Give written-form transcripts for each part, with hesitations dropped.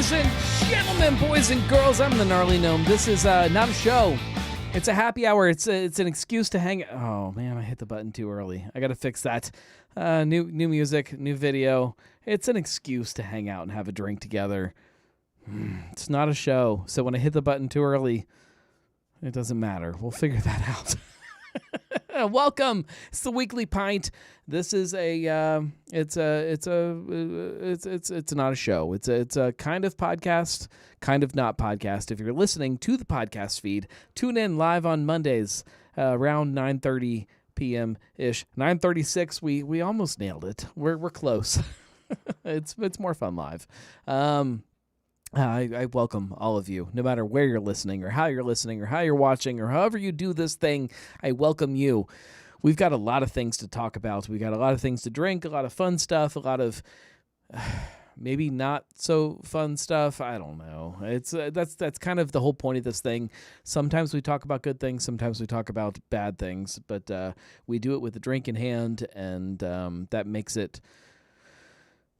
Ladies and gentlemen, boys and girls, I'm the Gnarly Gnome. This is not a show. It's a happy hour. It's an excuse to hang. Oh man, I hit the button too early. I got to fix that. New music, new video. It's an excuse to hang out and have a drink together. It's not a show. So when I hit the button too early, it doesn't matter. We'll figure that out. Welcome. It's the Weekly Pint. This is it's not a show. It's a kind of podcast, kind of not podcast. If you're listening to the podcast feed, tune in live on Mondays around 9:30 p.m. ish. 9:36. We almost nailed it. We're close. It's more fun live. I welcome all of you, no matter where you're listening or how you're watching or however you do this thing. I welcome you. We've got a lot of things to talk about. We got a lot of things to drink, a lot of fun stuff, a lot of maybe not so fun stuff. I don't know. It's that's kind of the whole point of this thing. Sometimes we talk about good things, sometimes we talk about bad things, but we do it with a drink in hand, and that makes it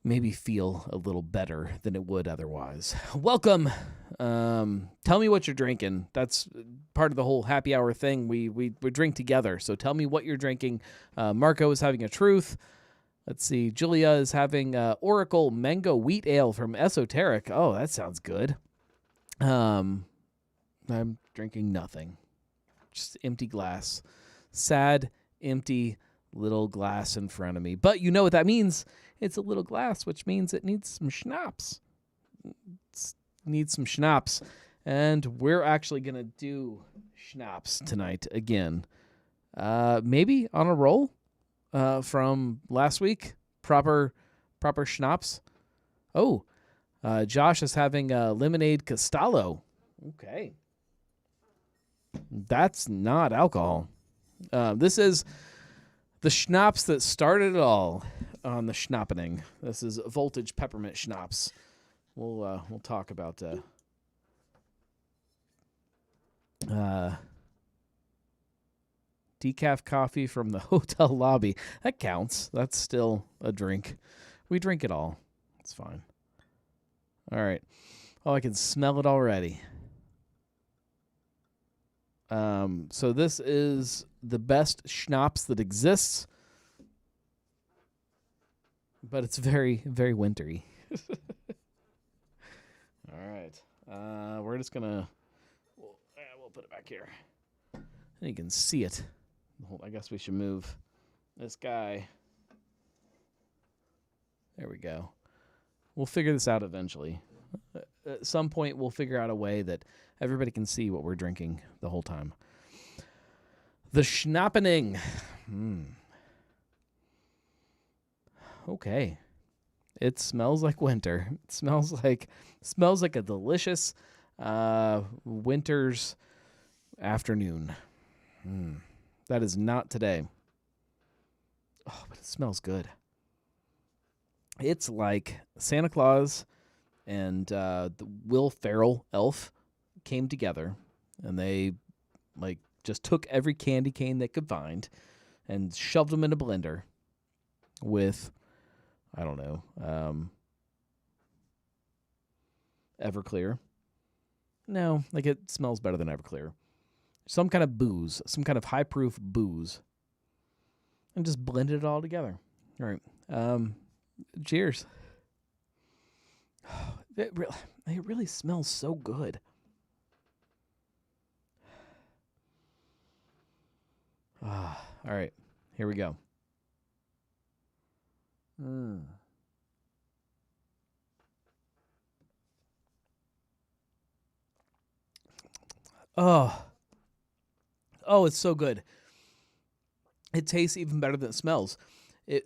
maybe feel a little better than it would otherwise. Welcome. Tell me what you're drinking. That's part of the whole happy hour thing. We drink together. So tell me what you're drinking. Marco is having a truth. Let's see. Julia is having Oracle Mango Wheat Ale from Esoteric. Oh, that sounds good. I'm drinking nothing. Just empty glass. Sad, empty little glass in front of me. But you know what that means. It's a little glass, which means it needs some schnapps. And we're actually going to do schnapps tonight again. Maybe on a roll from last week. Proper schnapps. Oh, Josh is having lemonade Castallo. Okay. That's not alcohol. This is the schnapps that started it all on the schnappening. This is Voltage Peppermint Schnapps. We'll talk about decaf coffee from the hotel lobby. That counts. That's still a drink. We drink it all. It's fine. All right. Oh, I can smell it already. So this is the best schnapps that exists, but it's very, very wintry. All right. We're just gonna. We'll put it back here. You can see it. I guess we should move this guy. There we go. We'll figure this out eventually. At some point, we'll figure out a way that everybody can see what we're drinking the whole time. The schnappening. Okay. It smells like winter. It smells like a delicious winter's afternoon. That is not today. Oh, but it smells good. It's like Santa Claus and the Will Ferrell elf came together, and they just took every candy cane they could find and shoved them in a blender with, I don't know, Everclear. No, it smells better than Everclear. Some kind of booze, some kind of high-proof booze, and just blended it all together. All right. Cheers. It really smells so good. All right, here we go. Oh, it's so good. It tastes even better than it smells. I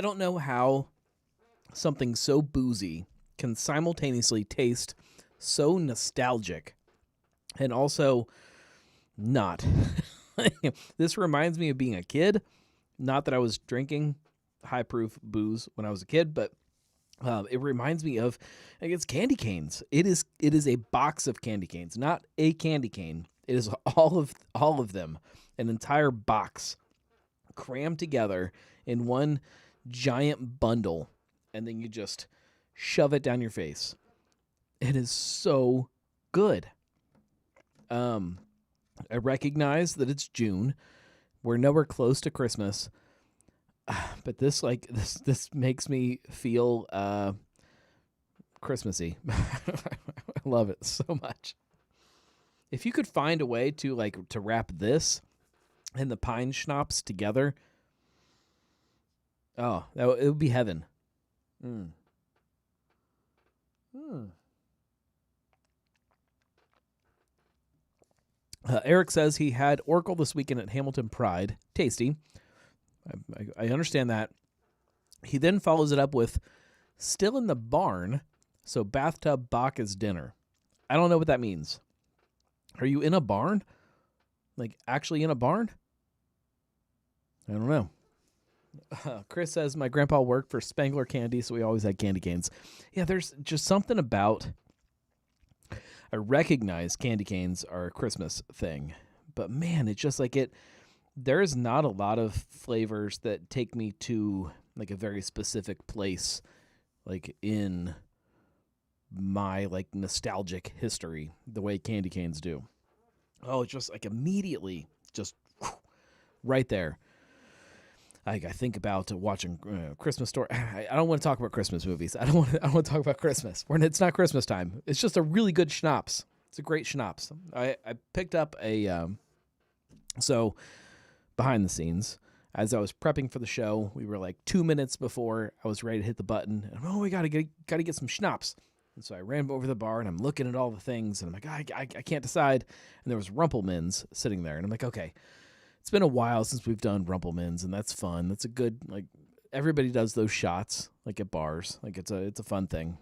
don't know how something so boozy can simultaneously taste so nostalgic and also not. This reminds me of being a kid. Not that I was drinking high-proof booze when I was a kid, but it reminds me of, it's candy canes. It is a box of candy canes, not a candy cane. It is all of them, an entire box crammed together in one giant bundle, and then you just shove it down your face. It is so good. I recognize that it's June. We're nowhere close to Christmas. But this makes me feel Christmassy. I love it so much. If you could find a way to wrap this and the pine schnapps together, it would be heaven. Eric says he had Oracle this weekend at Hamilton Pride. Tasty. I understand that. He then follows it up with Still in the Barn, so bathtub Bach is dinner. I don't know what that means. Are you in a barn? Like, actually in a barn? I don't know. Chris says, my grandpa worked for Spangler Candy, so we always had candy canes. Yeah, there's just something about... I recognize candy canes are a Christmas thing, but man, it's just like there's not a lot of flavors that take me to like a very specific place, like in my like nostalgic history, the way candy canes do. Oh, it's just like immediately, just right there. I think about watching Christmas Story. I don't want to talk about Christmas movies. I don't want to talk about Christmas. It's not Christmas time. It's just a really good schnapps. It's a great schnapps. I picked up so behind the scenes, as I was prepping for the show, we were like 2 minutes before I was ready to hit the button. And, we gotta get some schnapps. And so I ran over the bar and I'm looking at all the things and I'm like, I can't decide. And there was Rumpelmans sitting there and I'm like, okay. It's been a while since we've done Rumpelmans, and that's fun. That's a good, like, everybody does those shots, like, at bars. Like, it's a fun thing.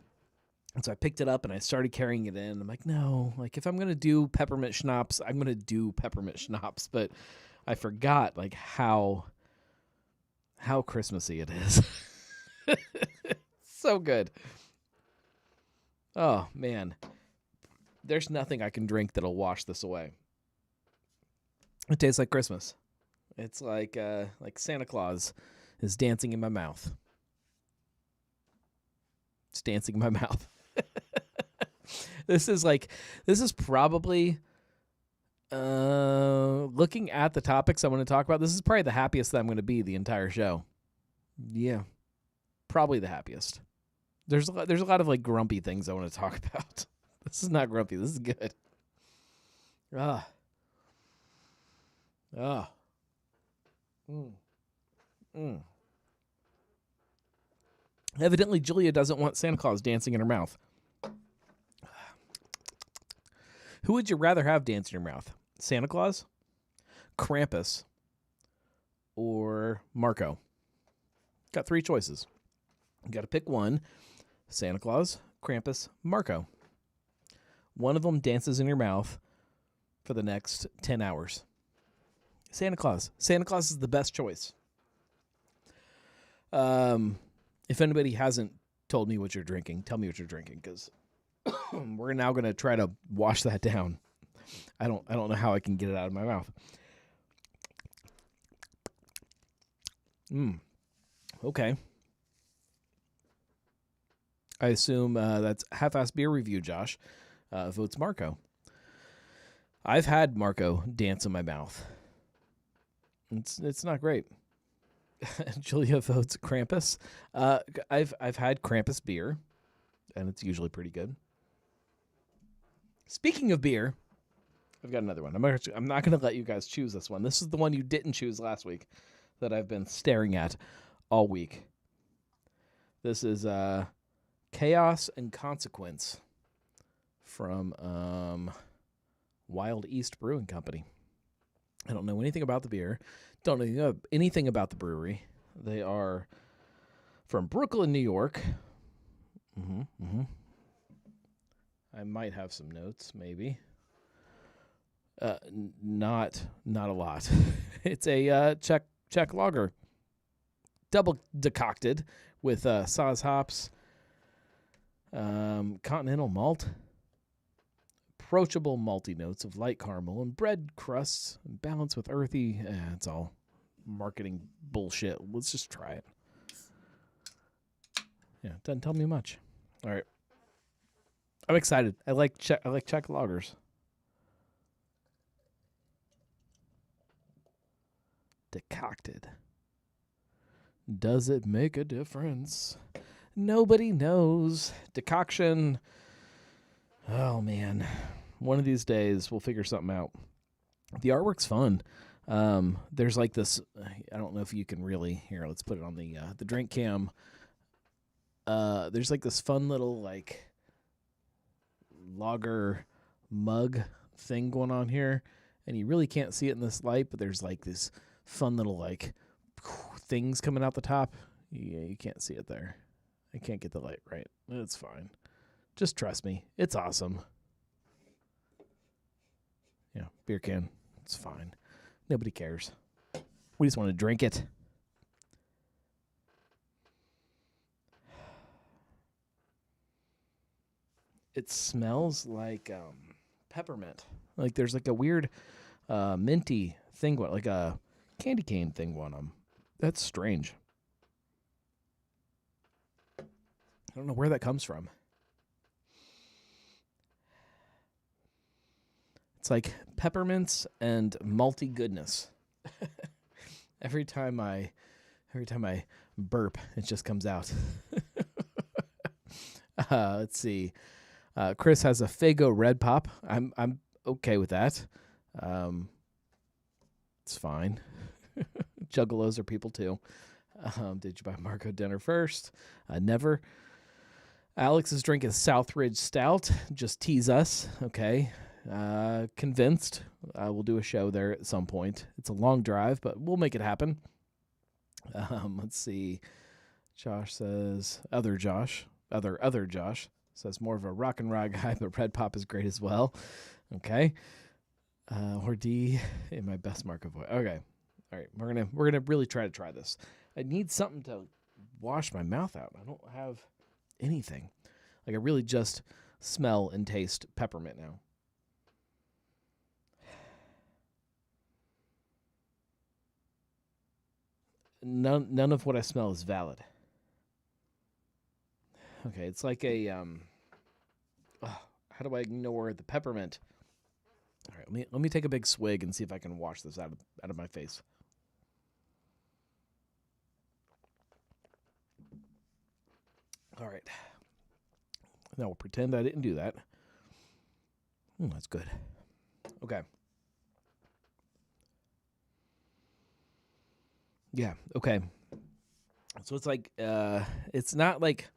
And so I picked it up, and I started carrying it in. I'm like, no, like, if I'm going to do peppermint schnapps, I'm going to do peppermint schnapps. But I forgot, like, how Christmassy it is. So good. Oh, man. There's nothing I can drink that'll wash this away. It tastes like Christmas. It's like Santa Claus is dancing in my mouth. It's dancing in my mouth. This is probably looking at the topics I want to talk about. This is probably the happiest that I'm going to be the entire show. Yeah, probably the happiest. There's a lot of like grumpy things I want to talk about. This is not grumpy. This is good. Evidently, Julia doesn't want Santa Claus dancing in her mouth. Who would you rather have dancing in your mouth? Santa Claus, Krampus, or Marco? Got 3 choices. You got to pick one. Santa Claus, Krampus, Marco. One of them dances in your mouth for the next 10 hours. Santa Claus. Santa Claus is the best choice. If anybody hasn't told me what you're drinking, tell me what you're drinking, because we're now going to try to wash that down. I don't know how I can get it out of my mouth. Okay. I assume that's half-ass beer review, Josh. Votes Marco. I've had Marco dance in my mouth. It's not great. Julia votes Krampus. I've had Krampus beer, and it's usually pretty good. Speaking of beer, I've got another one. I'm not going to let you guys choose this one. This is the one you didn't choose last week that I've been staring at all week. This is Chaos and Consequence from Wild East Brewing Company. I don't know anything about the beer. Don't know anything about the brewery. They are from Brooklyn, New York. I might have some notes, maybe. Not a lot. It's a Czech lager, double decocted with Saaz hops, continental malt, approachable malty notes of light caramel and bread crusts, balanced with earthy. It's all marketing bullshit. Let's just try it. Yeah, it doesn't tell me much. All right. I'm excited. I like Czech lagers. Decocted. Does it make a difference? Nobody knows. Decoction. Oh, man. One of these days, we'll figure something out. The artwork's fun. There's like this, I don't know if you can really, here, let's put it on the drink cam. There's like this fun little like lager mug thing going on here, and you really can't see it in this light, but there's like this fun little like things coming out the top. Yeah, you can't see it there. I can't get the light right. It's fine. Just trust me. It's awesome. Yeah, beer can. It's fine. Nobody cares. We just want to drink it. It smells like peppermint. Like there's like a weird minty thing going, like a candy cane thing going on. That's strange. I don't know where that comes from. It's like peppermints and malty goodness. Every time I burp, it just comes out. Let's see. Chris has a Faygo Red Pop. I'm okay with that. It's fine. Juggalos are people too. Did you buy Marco dinner first? Never. Alex is drinking Southridge Stout. Just tease us. Okay. Convinced. We'll do a show there at some point. It's a long drive, but we'll make it happen. Let's see. Josh says, other Josh says more of a rock and roll guy, but Red Pop is great as well. Okay. Or D in my best Marco voice. Okay. All right. We're gonna really try this. I need something to wash my mouth out. I don't have anything. Like I really just smell and taste peppermint now. None of what I smell is valid. Okay, it's like a how do I ignore the peppermint? All right, let me take a big swig and see if I can wash this out of my face. All right. Now we'll pretend I didn't do that. That's good. Okay. Yeah, okay. So it's like it's not like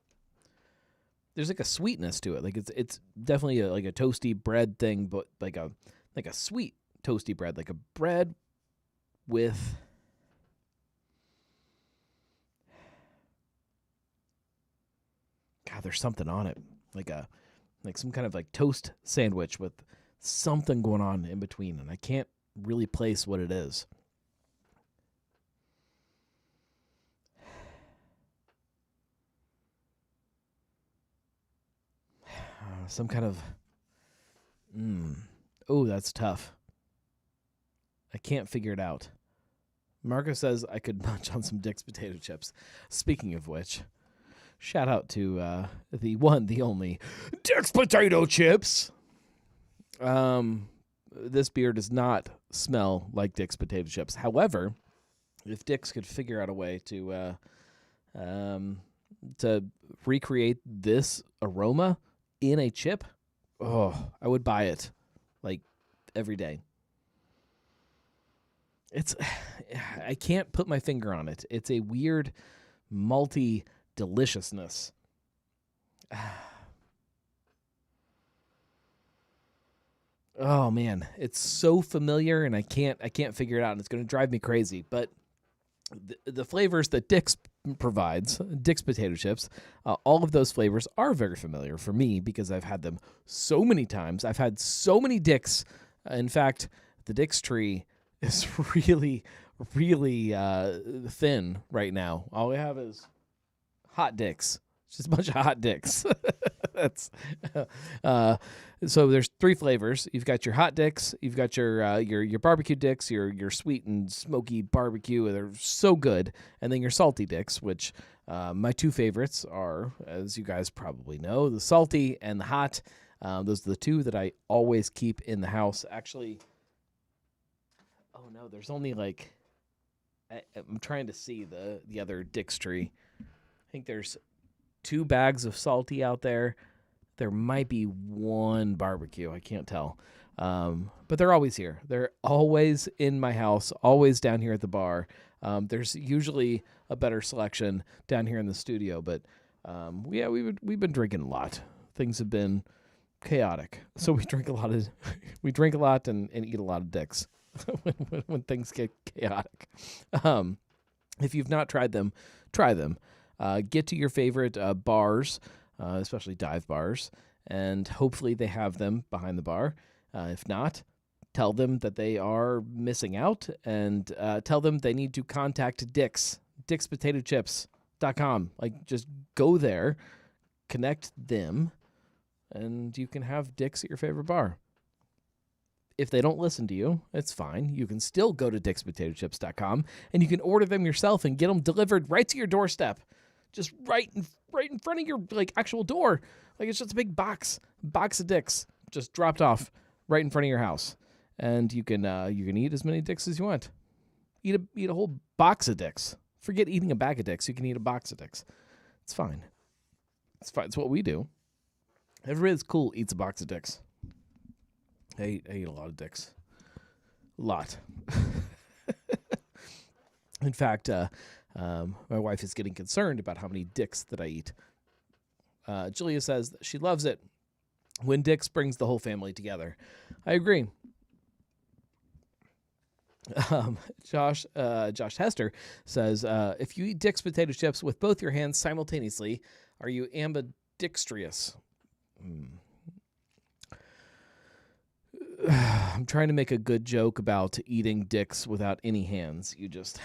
there's like a sweetness to it. Like it's definitely like a toasty bread thing, but like a sweet toasty bread, like a bread with God, there's something on it. Like some kind of like toast sandwich with something going on in between, and I can't really place what it is. Some kind of oh, that's tough. I can't figure it out. Marco says I could munch on some Dick's potato chips. Speaking of which, shout out to the one, the only Dick's potato chips. This beer does not smell like Dick's potato chips. However, if Dick's could figure out a way to recreate this aroma in a chip, I would buy it like every day. I can't put my finger on it. It's a weird malty deliciousness. Oh man, it's so familiar, and I can't figure it out, and it's going to drive me crazy. But the flavors that Dick's provides, Dick's potato chips, all of those flavors are very familiar for me because I've had them so many times. I've had so many Dick's. In fact, the Dick's tree is really, really thin right now. All we have is hot Dick's. It's just a bunch of hot dicks. That's so there's 3 flavors. You've got your hot dicks, you've got your barbecue dicks, your sweet and smoky barbecue. They're so good, and then your salty dicks, which my 2 favorites are, as you guys probably know, the salty and the hot. Those are the 2 that I always keep in the house. Actually, oh no, there's only like I'm trying to see the other Dick's tree. I think there's 2 bags of salty out there. There might be 1 barbecue. I can't tell. But they're always here. They're always in my house, always down here at the bar. There's usually a better selection down here in the studio, but yeah, we've been drinking a lot. Things have been chaotic, so we drink a lot and eat a lot of dicks when things get chaotic. If you've not tried them, try them. Get to your favorite bars, especially dive bars, and hopefully they have them behind the bar. If not, tell them that they are missing out, and tell them they need to contact dickspotato.com. Like, just go there, connect them, and you can have dicks at your favorite bar. If they don't listen to you, it's fine. You can still go to dickspotato.com, and you can order them yourself and get them delivered right to your doorstep. Just right in front of your actual door. Like, it's just a big box of dicks just dropped off right in front of your house. And you can eat as many dicks as you want. Eat a whole box of dicks. Forget eating a bag of dicks. You can eat a box of dicks. It's fine. It's fine. It's what we do. Everybody that's cool eats a box of dicks. I eat a lot of dicks. A lot. In fact, my wife is getting concerned about how many dicks that I eat. Julia says that she loves it when dicks brings the whole family together. I agree. Josh Hester says, if you eat Dick's potato chips with both your hands simultaneously, are you ambidextrous? I'm trying to make a good joke about eating dicks without any hands. You just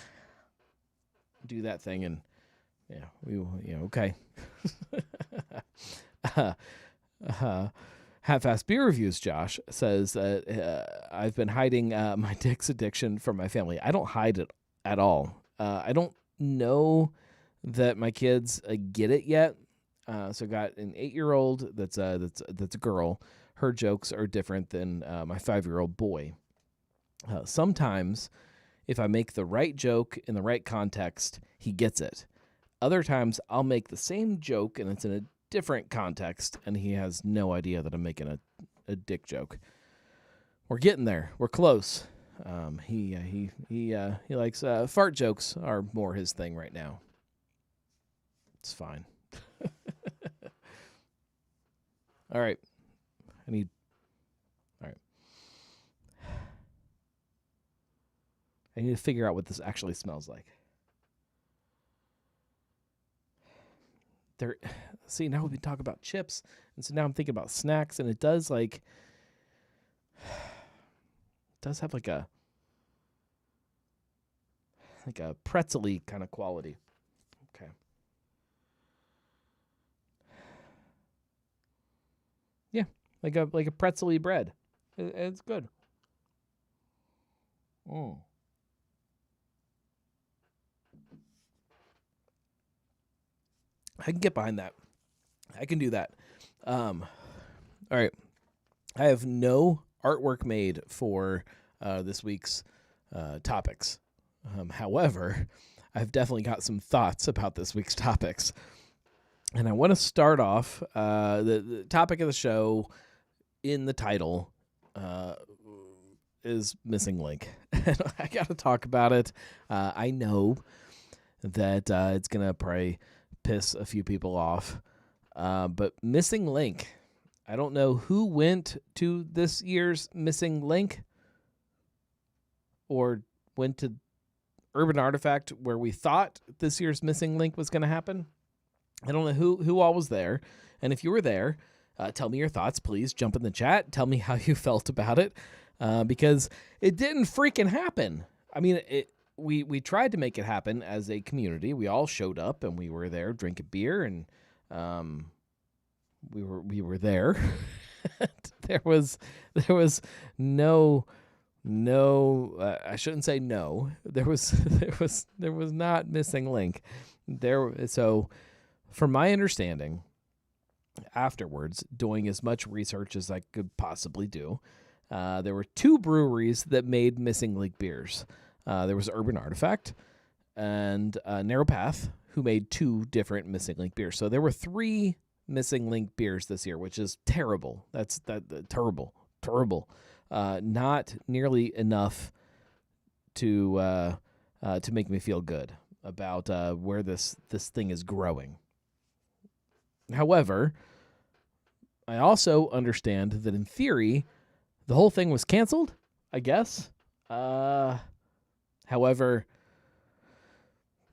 do that thing and okay. Half-Assed Beer Reviews, Josh, says that I've been hiding my dick's addiction from my family. I don't hide it at all. I don't know that my kids get it yet. So I got an 8-year-old that's a girl. Her jokes are different than my 5-year-old boy. Sometimes, if I make the right joke in the right context, he gets it. Other times, I'll make the same joke and it's in a different context, and he has no idea that I'm making a dick joke. We're getting there. We're close. He likes fart jokes are more his thing right now. It's fine. All right. I need to figure out what this actually smells like. See, now we've been talking about chips, and so now I'm thinking about snacks, and it does have like a pretzel-y kind of quality. Okay. Yeah, like a pretzel-y bread. It's good. I can get behind that. I can do that. All right. I have no artwork made for this week's topics. However, I've definitely got some thoughts about this week's topics. And I want to start off the topic of the show in the title is Missing Linck. And I got to talk about it. I know that it's going to probably piss a few people off. But Missing Linck. I don't know who went to this year's Missing Linck or went to Urban Artifact where we thought this year's Missing Linck was going to happen. I don't know who all was there. And if you were there, tell me your thoughts, please. Jump in the chat. Tell me how you felt about it. Because it didn't freaking happen. I mean, we tried to make it happen as a community. We all showed up and we were there drinking beer and We were there. there was no I shouldn't say no. There was not missing link. So from my understanding, afterwards, doing as much research as I could possibly do, there were 2 breweries that made missing link beers. There was Urban Artifact and Narrow Path, who made 2 different missing link beers. So there were 3 missing link beers this year, which is terrible. That's terrible. Not nearly enough to make me feel good about where this thing is growing. However, I also understand that in theory, the whole thing was canceled, I guess. However,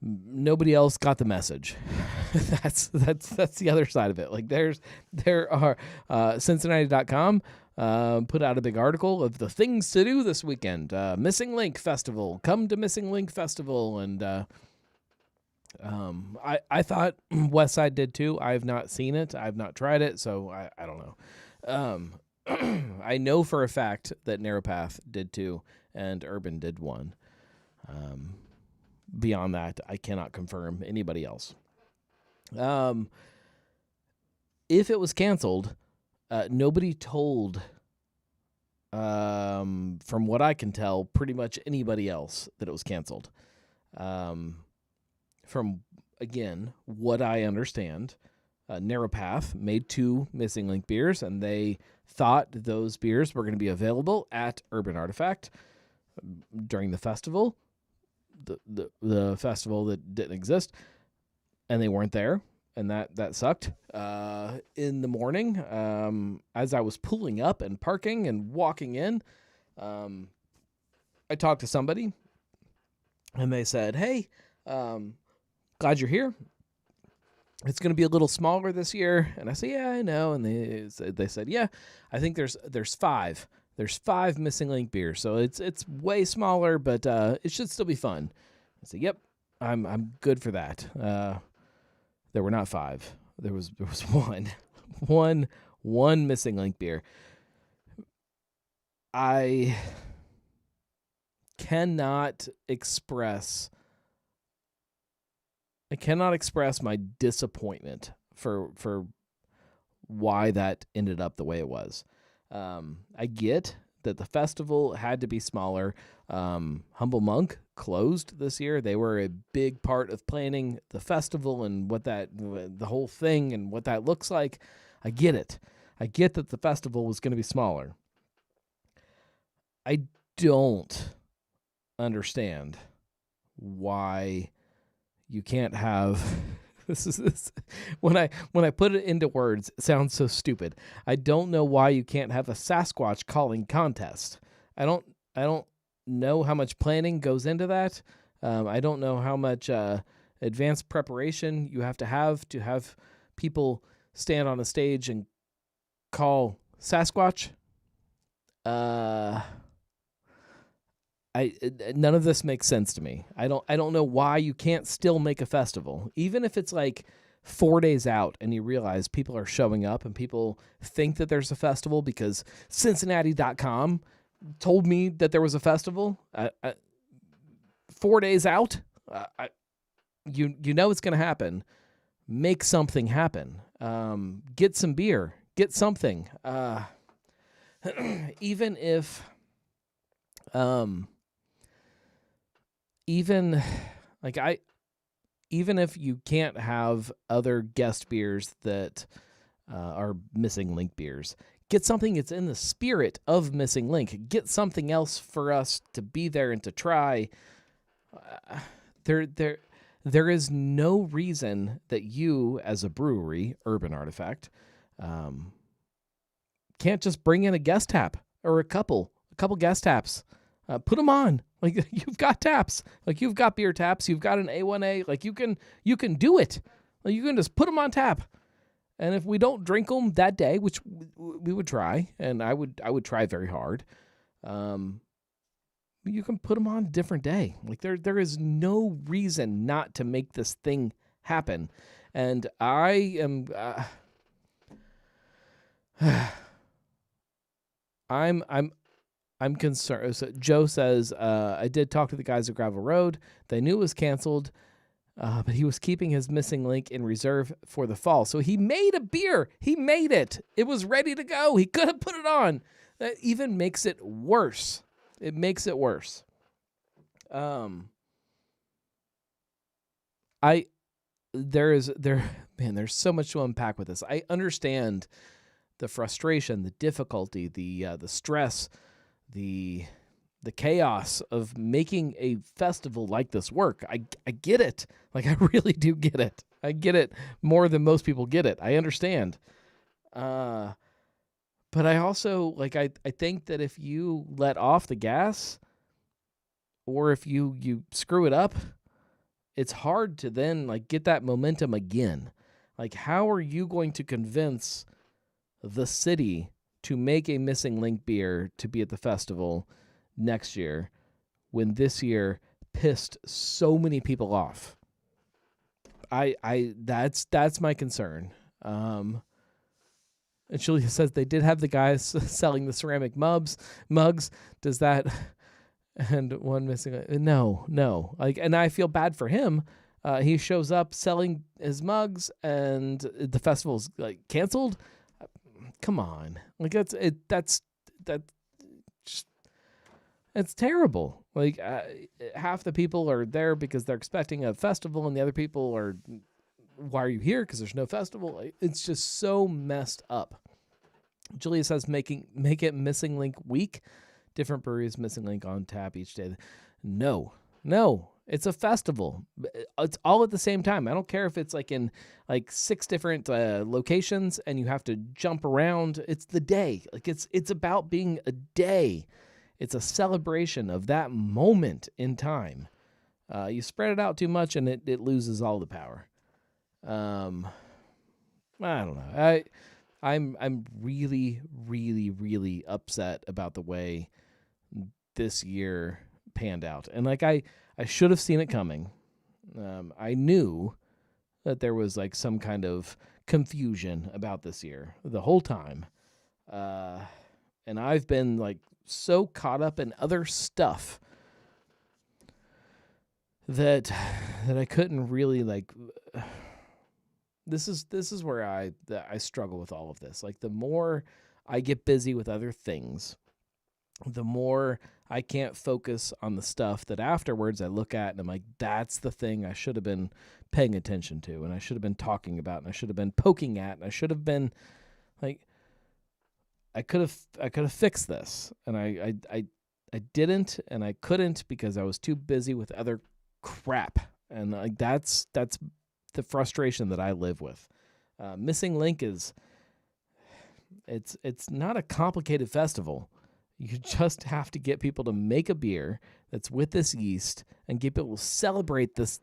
nobody else got the message. that's the other side of it. Like there are Cincinnati.com put out a big article of the things to do this weekend. Missing Link Festival. Come to Missing Link Festival. And I thought Westside did too. I've not seen it. I've not tried it, so I don't know. I know for a fact that Narrow Path did too, and Urban did one. Beyond that, I cannot confirm anybody else. If it was canceled, nobody told, from what I can tell, pretty much anybody else that it was canceled. From, again, what I understand, Narrow Path made 2 missing link beers, and they thought those beers were going to be available at Urban Artifact during the festival, the festival that didn't exist, and they weren't there, and that sucked. In the morning, as I was pulling up and parking and walking in, I talked to somebody, and they said, "Hey, glad you're here. It's going to be a little smaller this year." And I said, "Yeah, I know." And they said, "Yeah, I think there's 5. There's 5 missing link beers, so it's way smaller, but it should still be fun." I said, "Yep, I'm good for that." There were not 5. There was one missing link beer. I cannot express my disappointment for why that ended up the way it was. I get that the festival had to be smaller. Humble Monk closed this year. They were a big part of planning the festival and the whole thing and what that looks like. I get it. I get that the festival was going to be smaller. I don't understand why you can't have this when I put it into words, it sounds so stupid. I don't know why you can't have a Sasquatch calling contest. I don't know how much planning goes into that. I don't know how much advanced preparation you have to have people stand on a stage and call Sasquatch. None of this makes sense to me. I don't know why you can't still make a festival, even if it's like 4 days out and you realize people are showing up and people think that there's a festival because Cincinnati.com told me that there was a festival. 4 days out, you know it's going to happen. Make something happen. Get some beer. Get something. Even if you can't have other guest beers that are missing link beers, get something that's in the spirit of missing link. Get something else for us to be there and to try. There is no reason that you, as a brewery, Urban Artifact, can't just bring in a guest tap or a couple guest taps. Put them on. Like, you've got taps. Like, you've got beer taps. You've got an A1A. Like, you can do it. Like, you can just put them on tap. And if we don't drink them that day, which we would try, and I would try very hard, you can put them on a different day. Like, there is no reason not to make this thing happen. And I am, I'm concerned. So Joe says, I did talk to the guys at Gravel Road. They knew it was canceled, but he was keeping his missing link in reserve for the fall. So he made a beer. He made it. It was ready to go. He could have put it on. That even makes it worse. It makes it worse. There's so much to unpack with this. I understand the frustration, the difficulty, the stress, the chaos of making a festival like this work. I get it. Like, I really do get it. I get it more than most people get it. I understand. But I also, like, I think that if you let off the gas, or if you screw it up, it's hard to then, like, get that momentum again. Like, how are you going to convince the city to make a Missing Link beer to be at the festival next year when this year pissed so many people off? That's my concern. And Julia says they did have the guys selling the ceramic mugs. Does that, and one missing? No. Like, and I feel bad for him. He shows up selling his mugs, and the festival's like canceled. Come on, like that's terrible. Like, half the people are there because they're expecting a festival, and the other people are, why are you here? Because there's no festival. It's just so messed up. Julia says make it Missing Link week. Different breweries, Missing Link on tap each day. No. It's a festival. It's all at the same time. I don't care if it's like in like 6 different locations and you have to jump around. It's the day. Like, it's about being a day. It's a celebration of that moment in time. You spread it out too much and it loses all the power. I don't know. I'm really, really, really upset about the way this year panned out. And like, I should have seen it coming. I knew that there was like some kind of confusion about this year the whole time. And I've been like so caught up in other stuff that I couldn't really like. This is where I struggle with all of this. Like, the more I get busy with other things, the more I can't focus on the stuff that afterwards I look at and I'm like, that's the thing I should have been paying attention to, and I should have been talking about, and I should have been poking at, and I should have been like, I could have fixed this, and I didn't, and I couldn't because I was too busy with other crap, and like that's the frustration that I live with. Missing Link it's not a complicated festival. You just have to get people to make a beer that's with this yeast and get people to celebrate this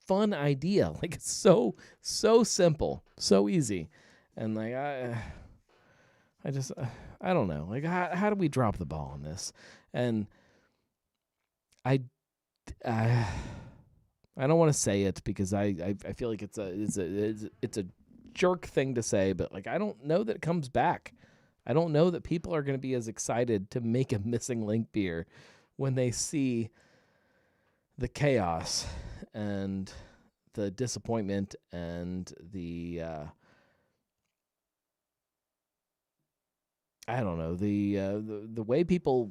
fun idea. Like, it's so simple, so easy. And like, I don't know. Like, how do we drop the ball on this? And I don't want to say it because I feel like it's a jerk thing to say, but like, I don't know that it comes back. I don't know that people are going to be as excited to make a Missing Link beer when they see the chaos and the disappointment and the I don't know, the way people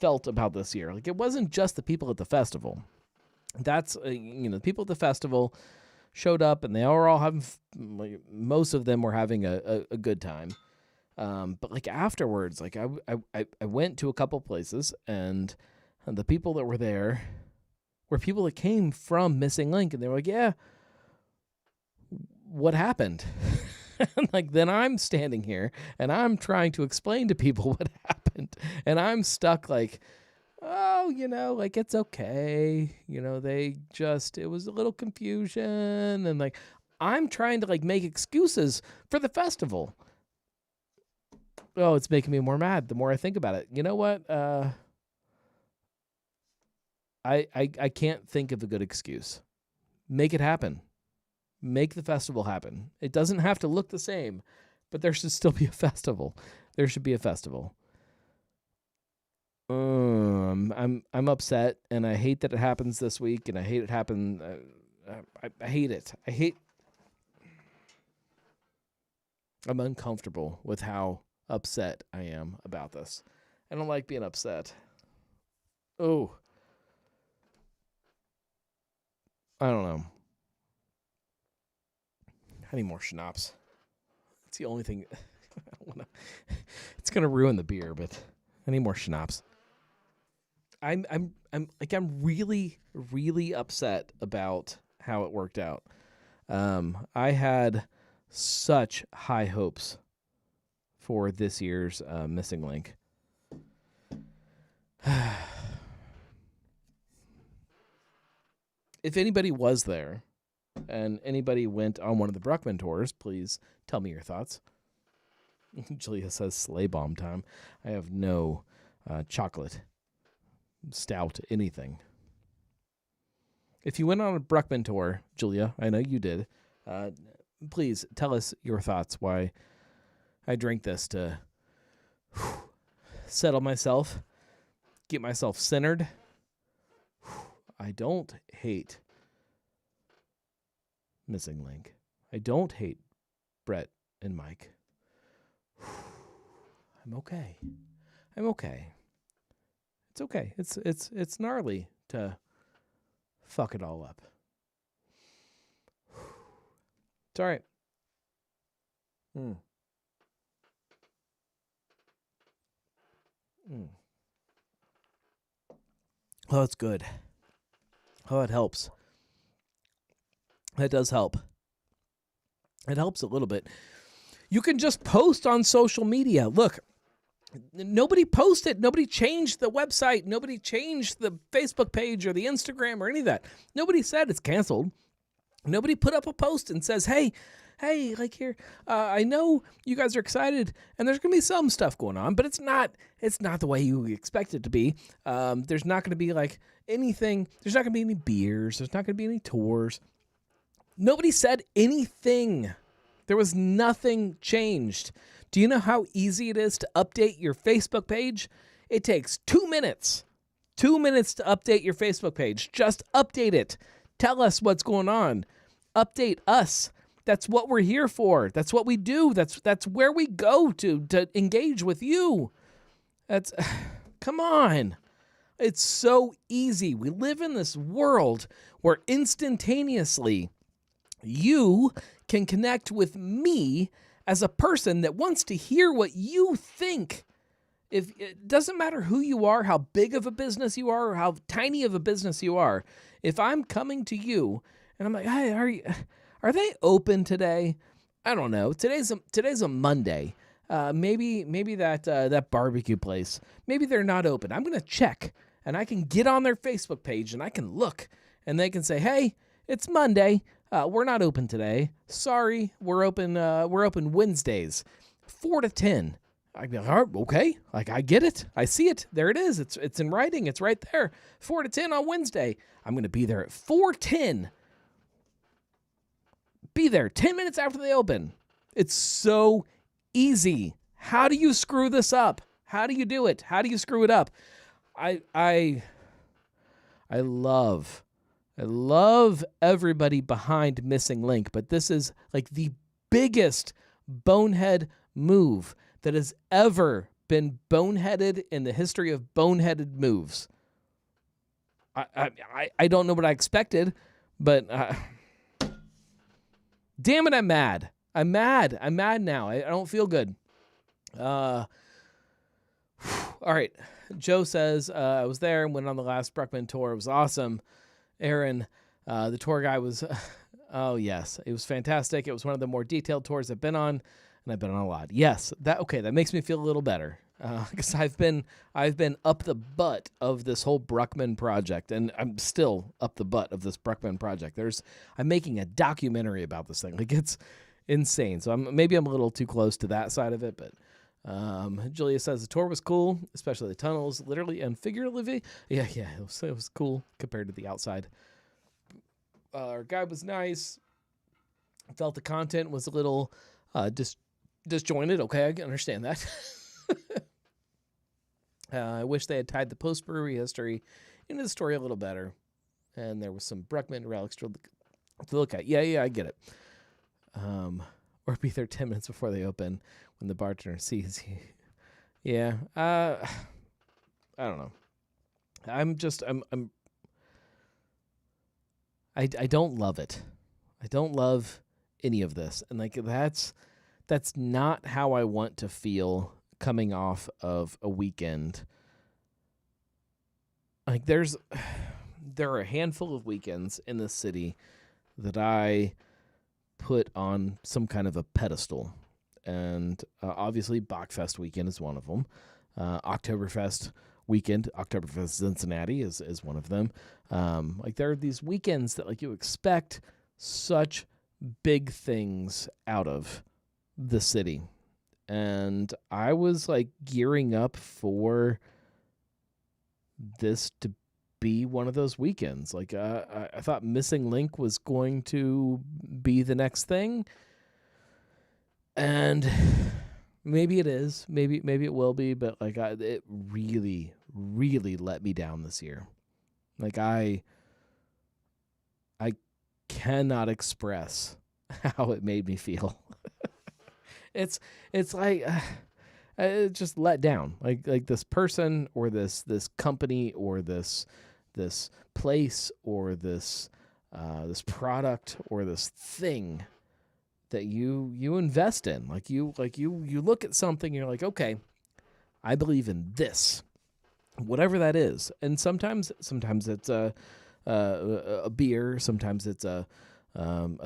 felt about this year. Like, it wasn't just the people at the festival. That's the people at the festival showed up and they were all having, like, most of them were having a good time. But like afterwards, like I went to a couple places, and the people that were there were people that came from Missing Link, and they were like, yeah, what happened? And like, then I'm standing here and I'm trying to explain to people what happened, and I'm stuck like, oh, like, it's okay. It was a little confusion, and like, I'm trying to like make excuses for the festival. Oh, it's making me more mad the more I think about it. You know what? I can't think of a good excuse. Make it happen. Make the festival happen. It doesn't have to look the same, but there should still be a festival. There should be a festival. I'm upset, and I hate that it happens this week, and I hate it happen. I hate it. I'm uncomfortable with how upset I am about this. I don't like being upset. Oh, I don't know. I need more schnapps. It's the only thing. It's gonna ruin the beer, but I need more schnapps. I'm really, really upset about how it worked out. I had such high hopes for this year's Missing Link. If anybody was there and anybody went on one of the Bruckman tours, please tell me your thoughts. Julia says sleigh bomb time. I have no chocolate, stout, anything. If you went on a Bruckman tour, Julia, I know you did, please tell us your thoughts why I drank this to settle myself, get myself centered. I don't hate Missing Link. I don't hate Brett and Mike. I'm okay. It's okay. It's gnarly to fuck it all up. It's all right. Oh, it's good. Oh, it helps. It does help. It helps a little bit. You can just post on social media. Look, nobody posted. Nobody changed the website. Nobody changed the Facebook page or the Instagram or any of that. Nobody said it's canceled. Nobody put up a post and says, hey, like here, I know you guys are excited and there's going to be some stuff going on, but it's not the way you expect it to be. There's not going to be like anything. There's not going to be any beers. There's not going to be any tours. Nobody said anything. There was nothing changed. Do you know how easy it is to update your Facebook page? It takes 2 minutes. 2 minutes to update your Facebook page. Just update it. Tell us what's going on. Update us. That's what we're here for. That's what we do. That's where we go to engage with you. Come on. It's so easy. We live in this world where instantaneously you can connect with me as a person that wants to hear what you think. If it doesn't matter who you are, how big of a business you are, or how tiny of a business you are. If I'm coming to you and I'm like, hey, are they open today? I don't know. Today's a Monday. Maybe that barbecue place, maybe they're not open. I'm gonna check, and I can get on their Facebook page and I can look, and they can say, hey, it's Monday. We're not open today. Sorry, we're open Wednesdays, 4 to 10. I'd be like, all right, okay. Like, I get it. I see it. There it is. It's in writing. It's right there. 4 to 10 on Wednesday. I'm going to be there at 4:10. Be there 10 minutes after they open. It's so easy. How do you screw this up? How do you do it? How do you screw it up? I love everybody behind Missing Link, but this is like the biggest bonehead move that has ever been boneheaded in the history of boneheaded moves. I don't know what I expected, but damn it, I'm mad. I'm mad now. I don't feel good. All right. Joe says, I was there and went on the last Bruckman tour. It was awesome. Aaron, the tour guy was, oh yes, it was fantastic. It was one of the more detailed tours I've been on, and I've been on a lot. Yes, that makes me feel a little better. Because I've been up the butt of this whole Bruckman project, and I'm still up the butt of this Bruckman project. I'm making a documentary about this thing. Like, it's insane. So maybe I'm a little too close to that side of it, but Julia says the tour was cool, especially the tunnels, literally and figuratively. Yeah, it was cool compared to the outside. Our guide was nice. Felt the content was a little disjointed. Okay, I can understand that. I wish they had tied the post-brewery history into the story a little better. And there was some Bruckman relics to look at. Yeah, I get it. Or be there 10 minutes before they open when the bartender sees you. Yeah, I don't know. I don't love it. I don't love any of this. And like that's not how I want to feel coming off of a weekend. Like there are a handful of weekends in this city that I put on some kind of a pedestal. And obviously Bachfest weekend is one of them. Oktoberfest weekend, Oktoberfest Cincinnati is one of them. Like there are these weekends that like you expect such big things out of the city. And I was like gearing up for this to be one of those weekends. Like I thought Missing Linck was going to be the next thing. And maybe it is. Maybe it will be, but like it really, really let me down this year. Like I cannot express how it made me feel. It's like just let down. Like this person or this company or this place or this product or this thing that you invest in. Like you look at something and you're like, okay, I believe in this, whatever that is. And sometimes it's a beer, sometimes it's a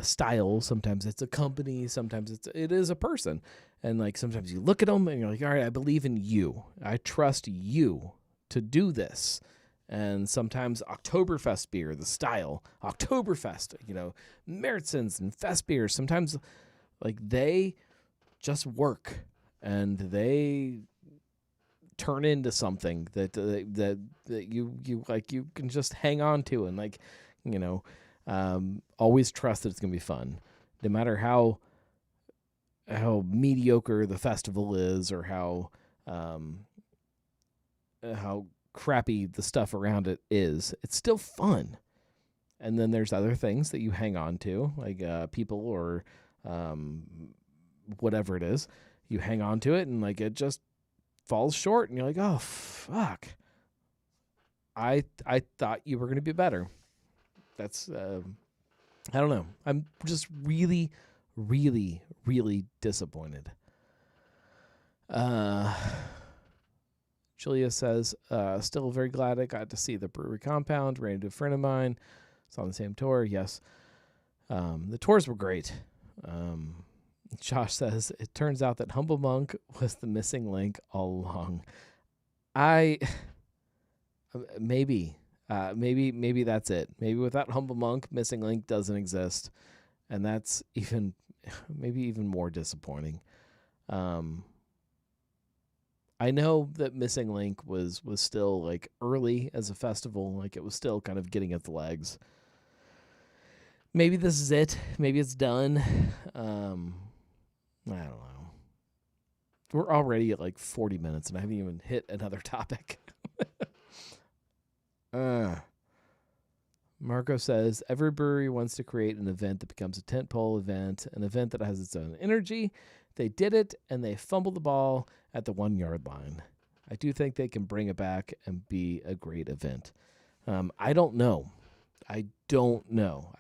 style, sometimes it's a company, sometimes it is a person. And like sometimes you look at them and you're like, all right, I believe in you. I trust you to do this. And sometimes Oktoberfest beer, the style, Oktoberfest, Märzen's and Fest beers, sometimes like they just work and they turn into something that you like you can just hang on to and like, always trust that it's going to be fun. No matter how mediocre the festival is or how crappy the stuff around it is, it's still fun. And then there's other things that you hang on to, like people or whatever it is. You hang on to it and like it just falls short and you're like, oh fuck, I thought you were going to be better. That's I don't know. I'm just really, really, really disappointed. Julia says, still very glad I got to see the brewery compound. Ran into a friend of mine. It's on the same tour. Yes. The tours were great. Josh says, it turns out that Humble Monk was the missing link all along. Maybe that's it. Maybe without Humble Monk, Missing Link doesn't exist. And that's maybe even more disappointing. I know that Missing Link was still like early as a festival, like it was still kind of getting at the legs. Maybe this is it. Maybe it's done. I don't know. We're already at like 40 minutes and I haven't even hit another topic. Marco says, every brewery wants to create an event that becomes a tentpole event, an event that has its own energy. They did it, and they fumbled the ball at the 1 yard line. I do think they can bring it back and be a great event. I don't know. I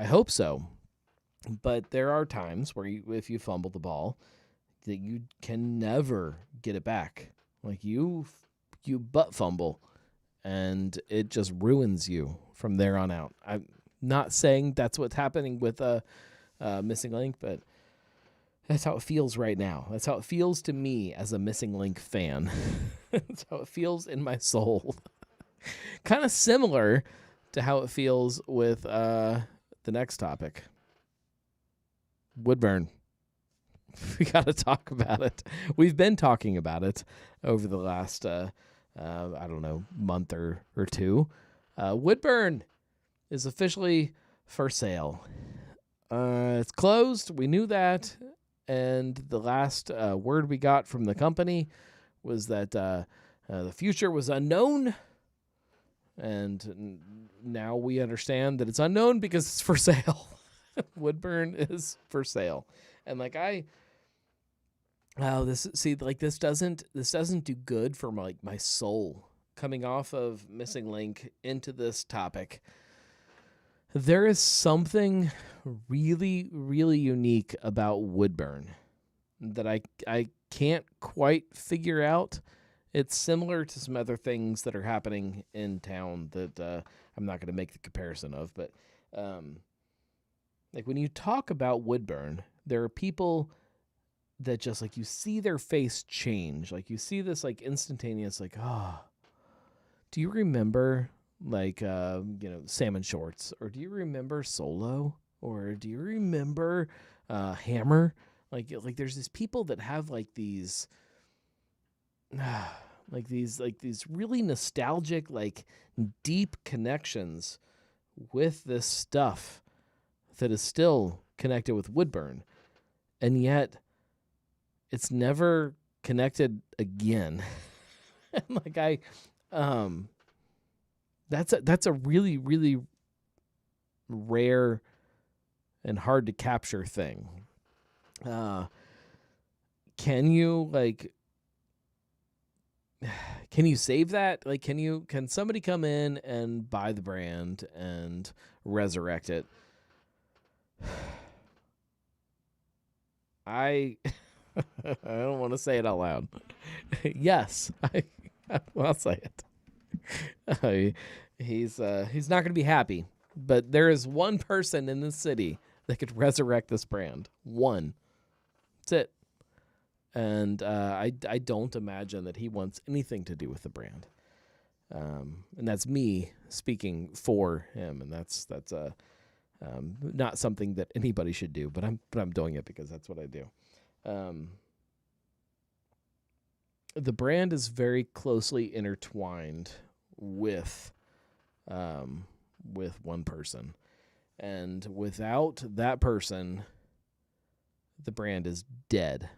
hope so. But there are times where if you fumble the ball, that you can never get it back. Like you butt fumble, and it just ruins you from there on out. I'm not saying that's what's happening with Missing Link, but that's how it feels right now. That's how it feels to me as a Missing Link fan. That's how it feels in my soul. Kind of similar to how it feels with the next topic. Woodburn. We got to talk about it. We've been talking about it over the last, month or two. Woodburn is officially for sale. It's closed. We knew that. And the last word we got from the company was that the future was unknown. And now we understand that it's unknown because it's for sale. Woodburn is for sale. And like this doesn't do good for my soul coming off of Missing Linck into this topic. There is something really, really unique about Woodburn that I can't quite figure out. It's similar to some other things that are happening in town that I'm not going to make the comparison of. But like when you talk about Woodburn, there are people that just like you see their face change. Like you see this like instantaneous like, do you remember like Salmon Shorts, or do you remember Solo, or do you remember Hammer? Like there's these people that have like these these really nostalgic, like deep connections with this stuff that is still connected with Woodburn, and yet it's never connected again. And like that's a really, really rare and hard to capture thing. Can you save that? Like, can somebody come in and buy the brand and resurrect it? I don't want to say it out loud. Yes, I'll say it. He's not going to be happy, but there is one person in this city that could resurrect this brand. One. That's it. And I don't imagine that he wants anything to do with the brand. And that's me speaking for him, and that's not something that anybody should do, but I'm doing it because that's what I do. The brand is very closely intertwined with one person, and without that person, the brand is dead.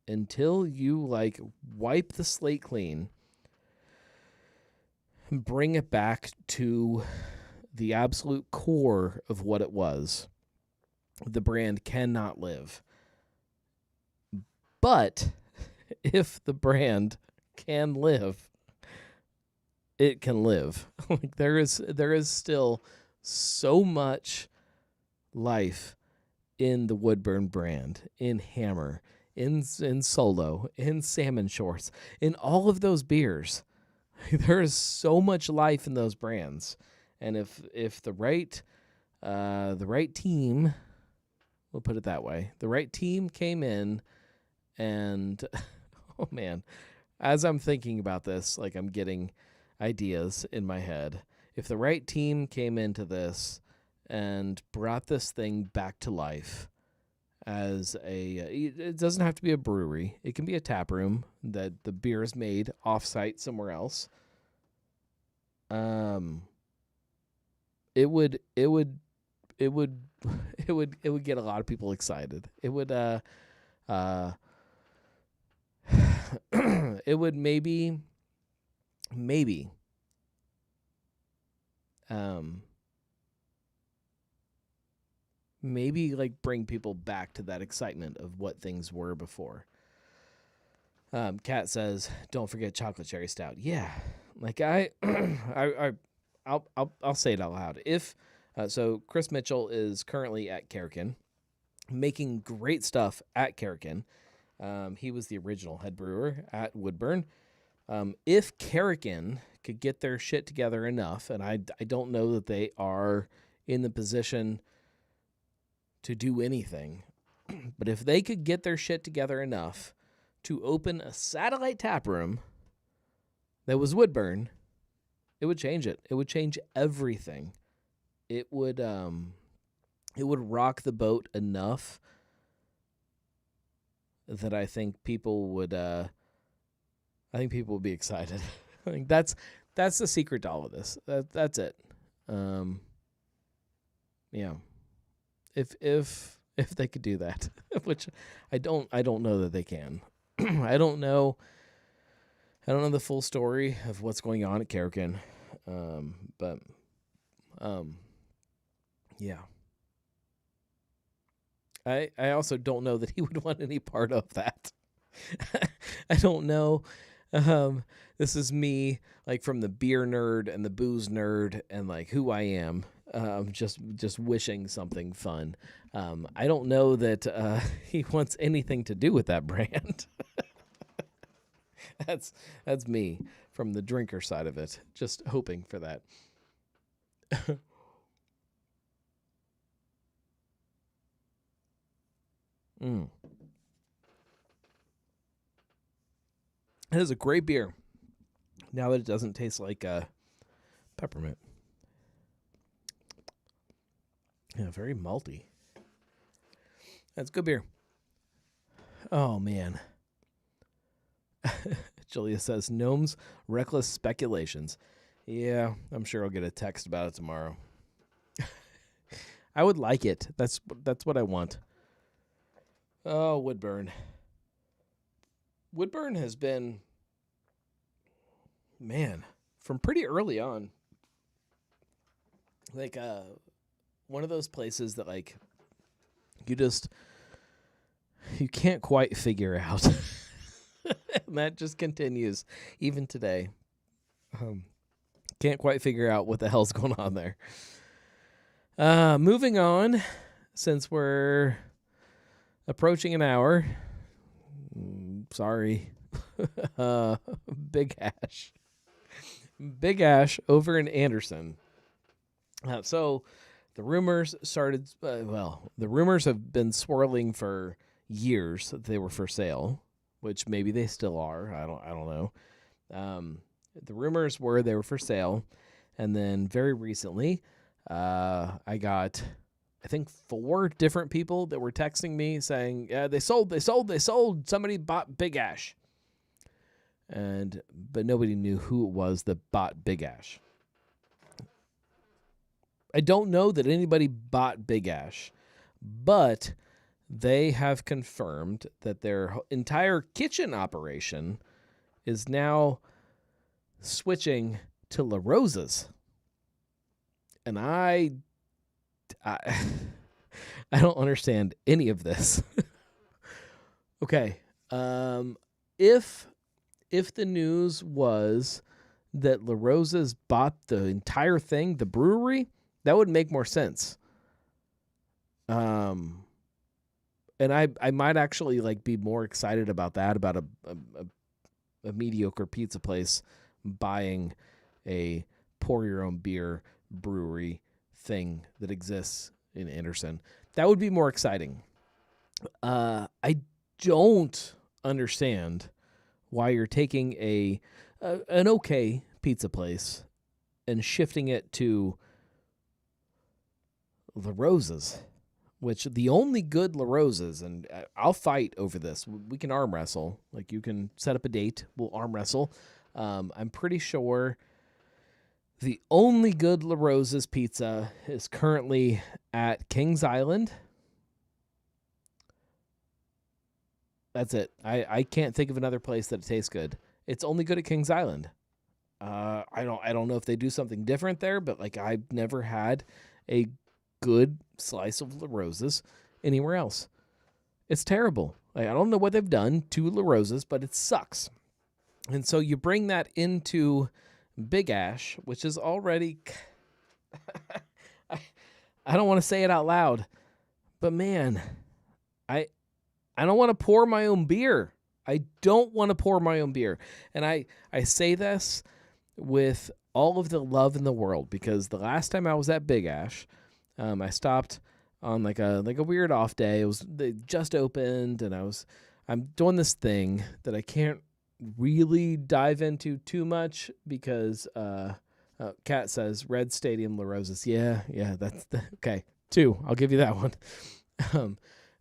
Until you like wipe the slate clean, bring it back to the absolute core of what it was, the brand cannot live. But if the brand can live, it can live. Like there is still so much life in the Woodburn brand, in Hammer, in Solo, in Salmon Shorts, in all of those beers. There is so much life in those brands, and if the right team, we'll put it that way, the right team came in, and oh man, as I'm thinking about this, like I'm getting ideas in my head. If the right team came into this and brought this thing back to life as it doesn't have to be a brewery. It can be a tap room that the beer is made off-site somewhere else. It would get a lot of people excited. It would it would maybe like bring people back to that excitement of what things were before. Kat says, "Don't forget chocolate cherry stout." Yeah, like I'll say it out loud. If so, Chris Mitchell is currently at Kerrigan, making great stuff at Kerrigan. He was the original head brewer at Woodburn. If Kerrigan could get their shit together enough, and I don't know that they are in the position to do anything, but if they could get their shit together enough to open a satellite tap room that was Woodburn, it would change it. It would change everything. It would rock the boat enough that I think people would be excited. I think that's the secret to all of this. That's it. Yeah. if they could do that, which I don't know that they can. I don't know the full story of what's going on at Karakin. But yeah. I also don't know that he would want any part of that. I don't know. This is me, like, from the beer nerd and the booze nerd and like who I am. Just wishing something fun. I don't know that he wants anything to do with that brand. That's me from the drinker side of it, just hoping for that. It is a great beer. Now that it doesn't taste like peppermint. Yeah, very malty. That's good beer. Oh, man. Julia says, Gnome's reckless speculations. Yeah, I'm sure I'll get a text about it tomorrow. I would like it. That's what I want. Oh, Woodburn. Woodburn has been, man, from pretty early on, like one of those places that, like, you can't quite figure out. And that just continues even today. Can't quite figure out what the hell's going on there. Moving on, since we're approaching an hour. Sorry. Big Ash. Big Ash over in Anderson. So the rumors started, the rumors have been swirling for years that they were for sale, which maybe they still are. I don't know. The rumors were they were for sale. And then very recently, I got, I think, 4 different people that were texting me saying, yeah, they sold. Somebody bought Big Ash. But nobody knew who it was that bought Big Ash. I don't know that anybody bought Big Ash, but they have confirmed that their entire kitchen operation is now switching to La Rosa's. And I don't understand any of this. Okay. If the news was that La Rosa's bought the entire thing, the brewery, that would make more sense. And I might actually, like, be more excited about that, about a mediocre pizza place buying a pour your own beer brewery thing that exists in Anderson. That would be more exciting. I don't understand why you're taking an okay pizza place and shifting it to La Rosa's, which the only good La Rosa's, and I'll fight over this. We can arm wrestle. Like, you can set up a date. We'll arm wrestle. I'm pretty sure the only good La Rosa's pizza is currently at Kings Island. That's it. I can't think of another place that tastes good. It's only good at Kings Island. I don't know if they do something different there, but, like, I've never had a good slice of La Rosa's anywhere else. It's terrible. Like, I don't know what they've done to La Rosa's, but it sucks. And so you bring that into Big Ash, which is already I don't want to say it out loud, but man, I don't want to pour my own beer. I don't want to pour my own beer. And I say this with all of the love in the world, because the last time I was at Big Ash, I stopped on like a weird off day. They just opened, and I'm doing this thing that I can't really dive into too much because Kat says Red Stadium La Rosa's. Yeah, that's okay. 2, I'll give you that one.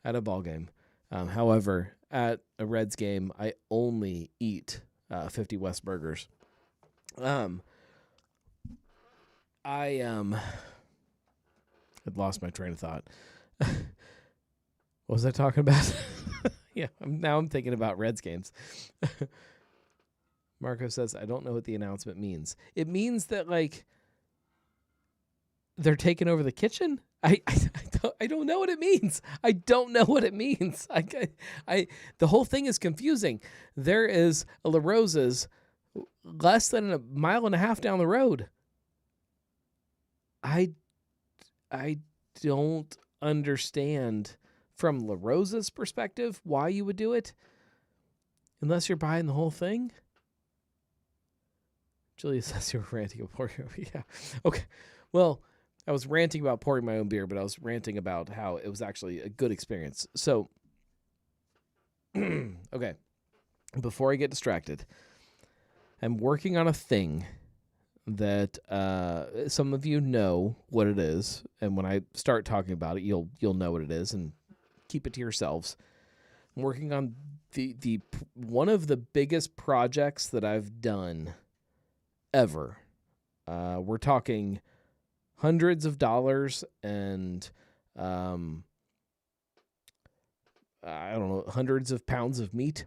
At a ball game. However, at a Reds game, I only eat 50 West burgers. I'd lost my train of thought. What was I talking about? Yeah, now I'm thinking about Reds games. Marco says, I don't know what the announcement means. It means that, like, they're taking over the kitchen. I don't know what it means. I don't know what it means. The whole thing is confusing. There is a La Rosa's less than a mile and a half down the road. I don't understand from La Rosa's perspective why you would do it, unless you're buying the whole thing. Julia says you're ranting about pouring. Yeah. Okay. Well, I was ranting about pouring my own beer, but I was ranting about how it was actually a good experience. So, okay. Before I get distracted, I'm working on a thing that some of you know what it is, and when I start talking about it, you'll know what it is, and keep it to yourselves. I'm working on the one of the biggest projects that I've done ever. We're talking hundreds of dollars and I don't know, hundreds of pounds of meat.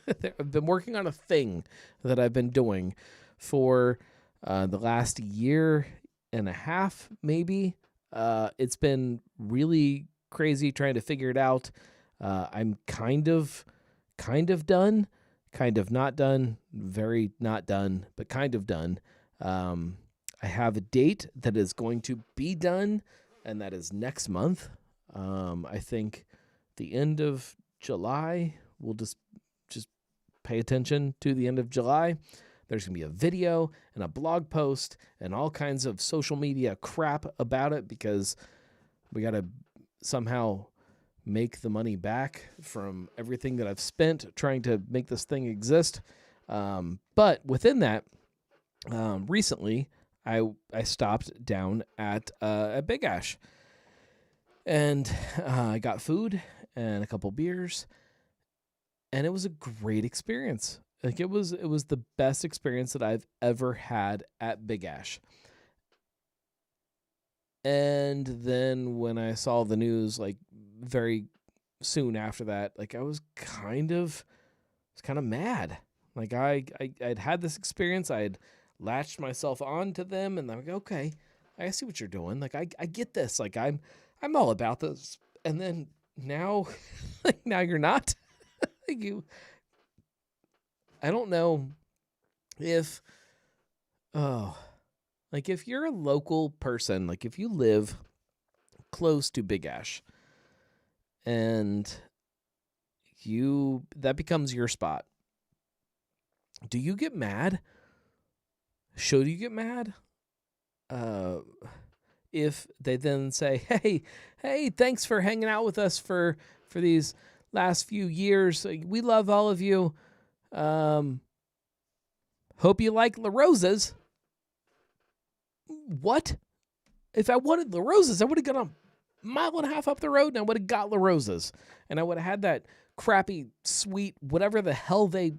I've been working on a thing that I've been doing for the last year and a half, maybe. It's been really crazy trying to figure it out. I'm kind of done, kind of not done, very not done, but kind of done. I have a date that is going to be done, and that is next month. I think the end of July. We'll just pay attention to the end of July. There's going to be a video and a blog post and all kinds of social media crap about it, because we got to somehow make the money back from everything that I've spent trying to make this thing exist. But within that, recently I stopped down at Big Ash, and I got food and a couple beers, and it was a great experience. Like, it was the best experience that I've ever had at Big Ash. And then when I saw the news, like, very soon after that, like, I was kind of mad. Like, I'd had this experience, I had latched myself onto them, and I'm like, okay, I see what you're doing. Like, I get this. Like, I'm all about this. And then now, like, now you're not. I don't know if, like, if you're a local person, like, if you live close to Big Ash, and that becomes your spot, do you get mad? Should you get mad? If they then say, hey, thanks for hanging out with us for these last few years. We love all of you. Hope you like La Rosa's. What? If I wanted La Rosa's, I would have gone a mile and a half up the road and I would have got La Rosa's. And I would have had that crappy, sweet, whatever the hell they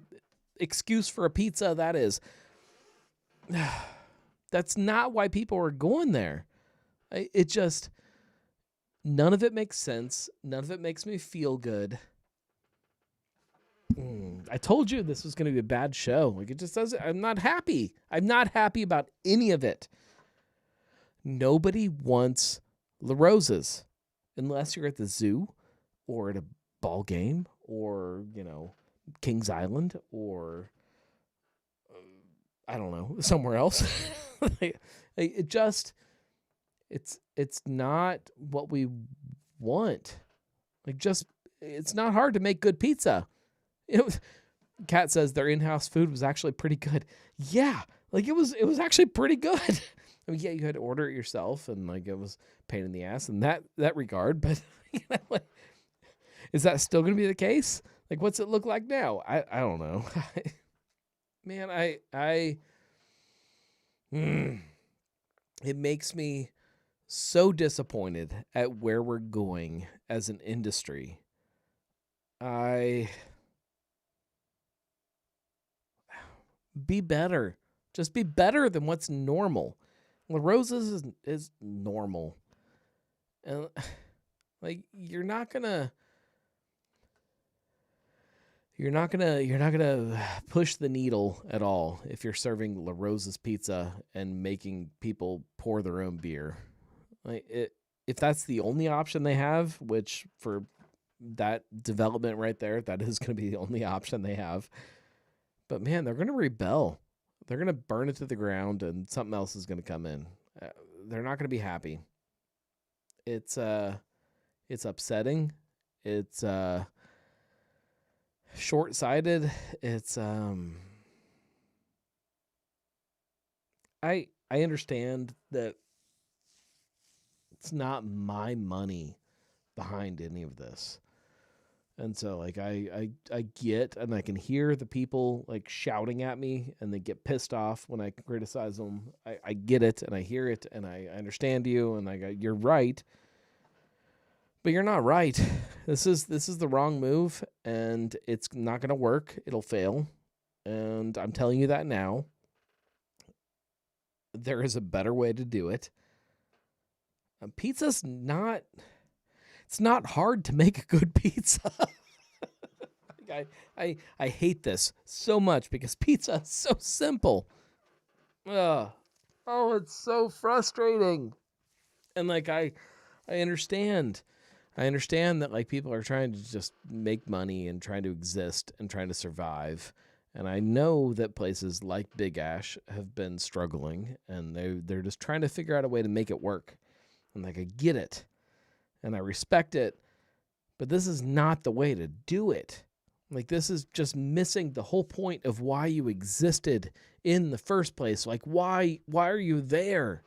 excuse for a pizza that is. That's not why people are going there. It just, none of it makes sense. None of it makes me feel good. I told you this was going to be a bad show. Like, it just doesn't. I'm not happy. I'm not happy about any of it. Nobody wants La Rosa's unless you're at the zoo or at a ball game or, Kings Island or, I don't know, somewhere else. It's not what we want. Like, it's not hard to make good pizza. Kat says their in-house food was actually pretty good. Yeah, like, it was actually pretty good. I mean, yeah, you had to order it yourself, and, like, it was a pain in the ass in that regard. But is that still going to be the case? Like, what's it look like now? I don't know. Man, it makes me so disappointed at where we're going as an industry. Be better. Just be better than what's normal. La Rosa's is normal. And Like you're not gonna push the needle at all if you're serving La Rosa's Pizza and making people pour their own beer. If that's the only option they have, which for that development right there, that is going to be the only option they have. But man, they're going to rebel. They're going to burn it to the ground, and something else is going to come in. They're not going to be happy. It's upsetting. It's short-sighted. It's I understand that it's not my money behind any of this. And so like I get and I can hear the people like shouting at me and they get pissed off when I criticize them. I get it and I hear it and I understand you and I go, you're right. But you're not right. This is the wrong move and it's not going to work. It'll fail. And I'm telling you that now. There is a better way to do it. Pizza's not... It's not hard to make a good pizza. I hate this so much because pizza is so simple. Oh, it's so frustrating. And like I understand. I understand that like people are trying to just make money and trying to exist and trying to survive. And I know that places like Big Ash have been struggling and they're just trying to figure out a way to make it work. And like I get it. And I respect it, but this is not the way to do it. Like, this is just missing the whole point of why you existed in the first place. Like, why are you there?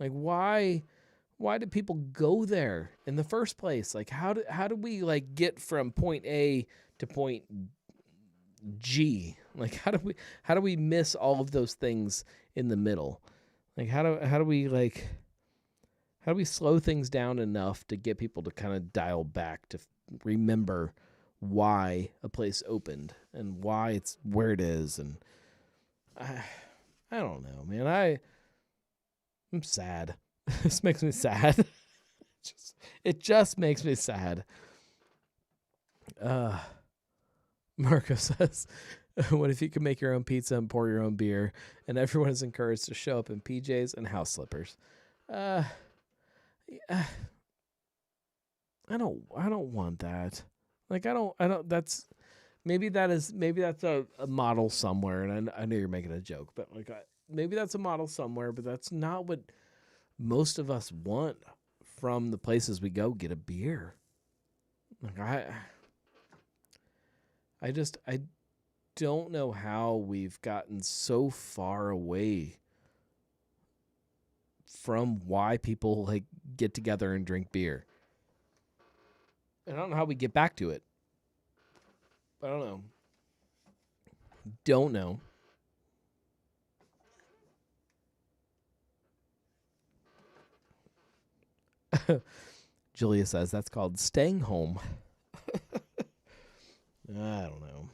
Like, why did people go there in the first place? Like, how do we like get from point A to point G? Like, how do we miss all of those things in the middle? Like, how do we slow things down enough to get people to kind of dial back to remember why a place opened and why it's where it is? And I don't know, man. I'm sad. This makes me sad. It just makes me sad. Marco says, what if you could make your own pizza and pour your own beer and everyone is encouraged to show up in PJs and house slippers? I don't want that. Like, I don't, maybe that's a model somewhere. And I know you're making a joke, but like, maybe that's a model somewhere, but that's not what most of us want from the places we go get a beer. Like, I don't know how we've gotten so far away from why people like get together and drink beer. I don't know how we get back to it. I don't know. Don't know. Julia says that's called staying home. I don't know.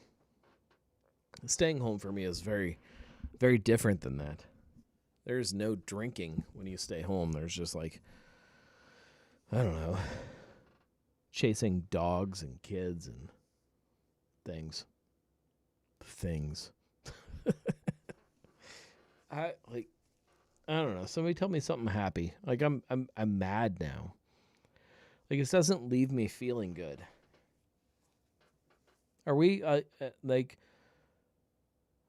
Staying home for me is very, very different than that. There's no drinking when you stay home. There's just like, I don't know, chasing dogs and kids and things. I don't know. Somebody tell me something happy. Like I'm mad now. Like this doesn't leave me feeling good. Are we like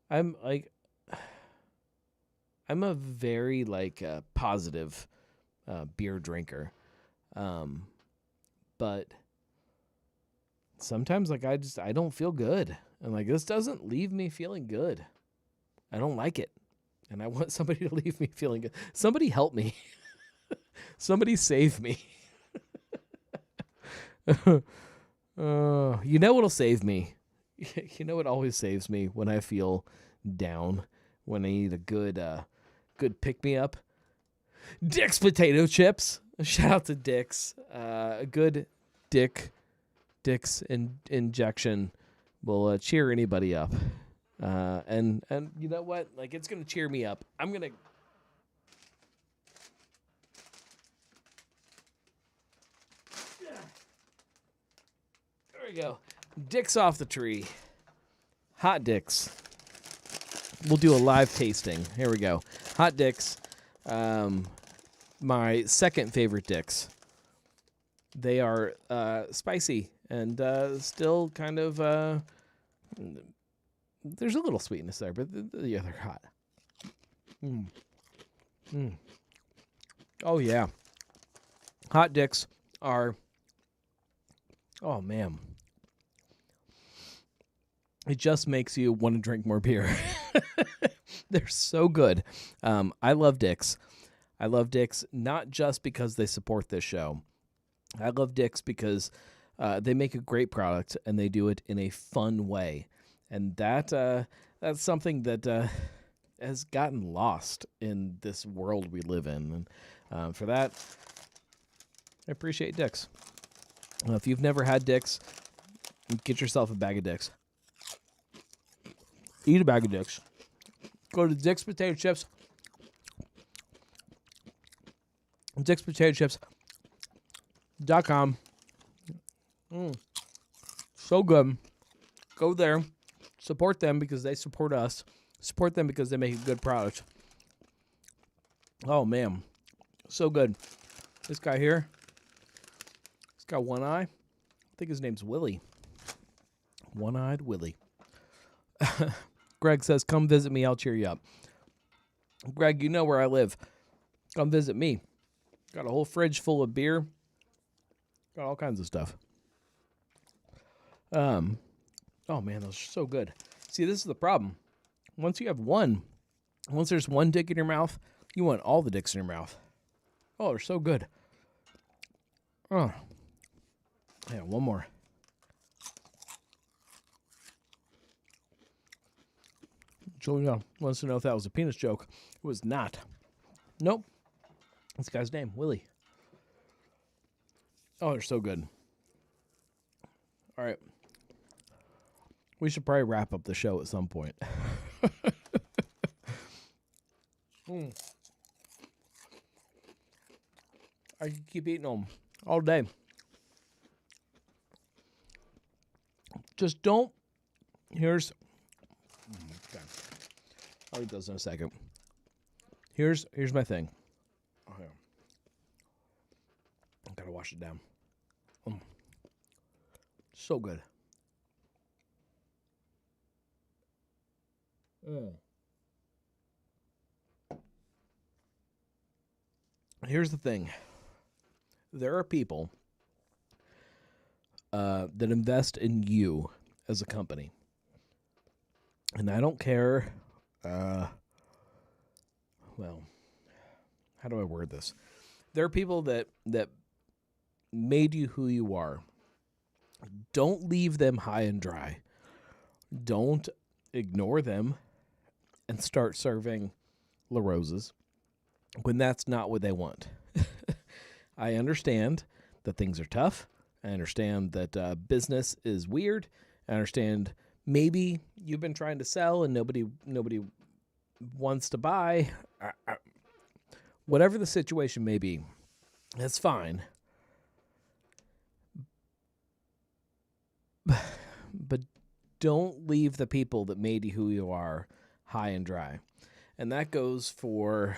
I'm a very like positive beer drinker. But sometimes like I don't feel good. And like this doesn't leave me feeling good. I don't like it. And I want somebody to leave me feeling good. Somebody help me. Somebody save me. You know what'll save me? You know what always saves me when I feel down, when I need a good pick-me-up? Dick's potato chips. Shout out to Dick's. A good Dick's injection will cheer anybody up. And you know what? Like, it's going to cheer me up. I'm going to... we go. Dicks off the tree. Hot dicks. We'll do a live tasting. Here we go. Hot dicks. My second favorite dicks. They are spicy and still kind of... there's a little sweetness there, but yeah, they're hot. Oh, yeah. Hot dicks are... Oh, man. It just makes you want to drink more beer. They're so good. I love dicks. I love dicks not just because they support this show. I love dicks because they make a great product and they do it in a fun way. And that's something that has gotten lost in this world we live in. And for that, I appreciate dicks. If you've never had dicks, get yourself a bag of dicks. Eat a bag of dicks. Go to Dick's Potato Chips. Dick'sPotatoChips.com. So good. Go there. Support them because they support us. Support them because they make a good product. Oh, man. So good. This guy here, he's got one eye. I think his name's Willie. One-eyed Willie. Greg says, come visit me. I'll cheer you up. Greg, you know where I live. Come visit me. Got a whole fridge full of beer. Got all kinds of stuff. Oh, man, those are so good. See, this is the problem. Once there's one dick in your mouth, you want all the dicks in your mouth. Oh, they're so good. Oh. Yeah, one more. Julia wants to know if that was a penis joke. It was not. Nope. This guy's name, Willie. Oh, they're so good. All right. We should probably wrap up the show at some point. I can keep eating them all day. Just don't. Here's... Okay. I'll eat those in a second. Here's my thing. Okay. I gotta wash it down. So good. Here's the thing. There are people that invest in you as a company. And I don't care, well, how do I word this? There are people that made you who you are. Don't leave them high and dry. Don't ignore them and start serving La Roses when that's not what they want. I understand that things are tough. I understand that business is weird. I understand maybe you've been trying to sell and nobody wants to buy. Whatever the situation may be, that's fine. But don't leave the people that made you who you are high and dry. And that goes for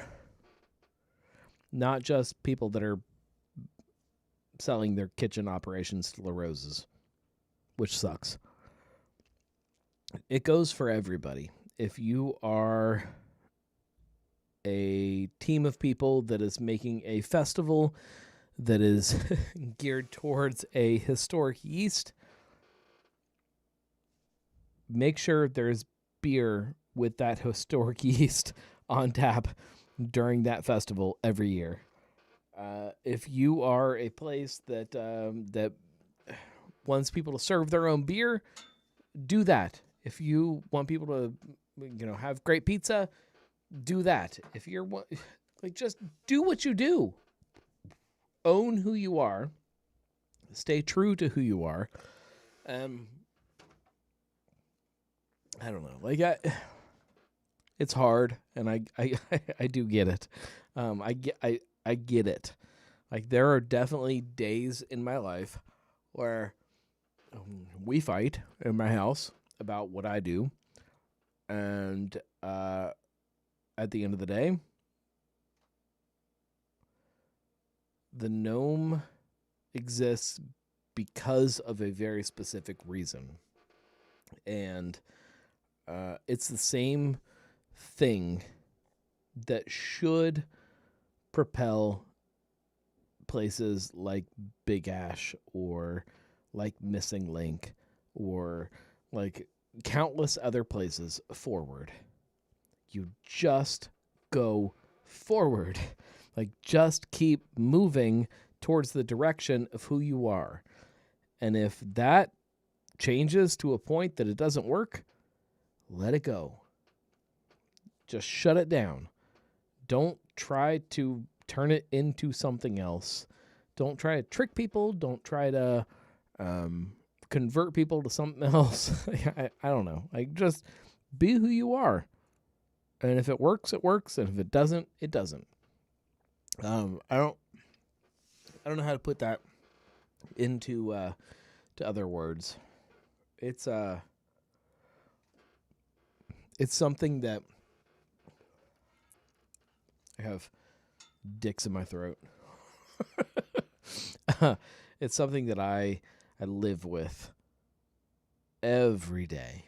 not just people that are selling their kitchen operations to La Roses, which sucks. It goes for everybody. If you are a team of people that is making a festival that is geared towards a historic yeast, make sure there's beer with that historic yeast on tap during that festival every year. If you are a place that that wants people to serve their own beer, do that. If you want people to, have great pizza, do that. If you're just do what you do. Own who you are. Stay true to who you are. I don't know. It's hard, and I do get it. I get it. Like, there are definitely days in my life where We fight in my house about what I do. And at the end of the day, the gnome exists because of a very specific reason. And it's the same thing that should propel places like Big Ash or like Missing Link or like countless other places forward. You just go forward. Like, just keep moving towards the direction of who you are. And if that changes to a point that it doesn't work, let it go. Just shut it down. Don't try to turn it into something else. Don't try to trick people. Don't try to convert people to something else. I don't know. Like, just be who you are. And if it works, it works. And if it doesn't, it doesn't. I don't know how to put that into to other words. It's something that I have dicks in my throat. It's something that I live with every day.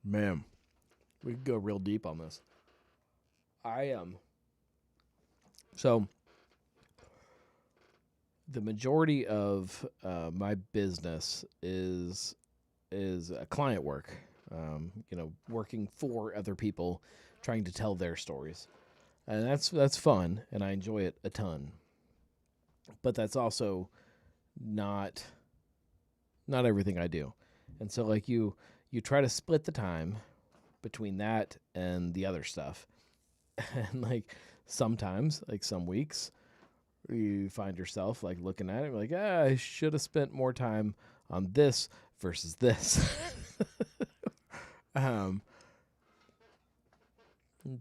Man, we could go real deep on this. So the majority of my business is client work. Working for other people, trying to tell their stories, and that's fun, and I enjoy it a ton. But that's also not everything I do, and so like you try to split the time between that and the other stuff, and like sometimes, like some weeks, you find yourself like looking at it like, I should have spent more time on this versus this.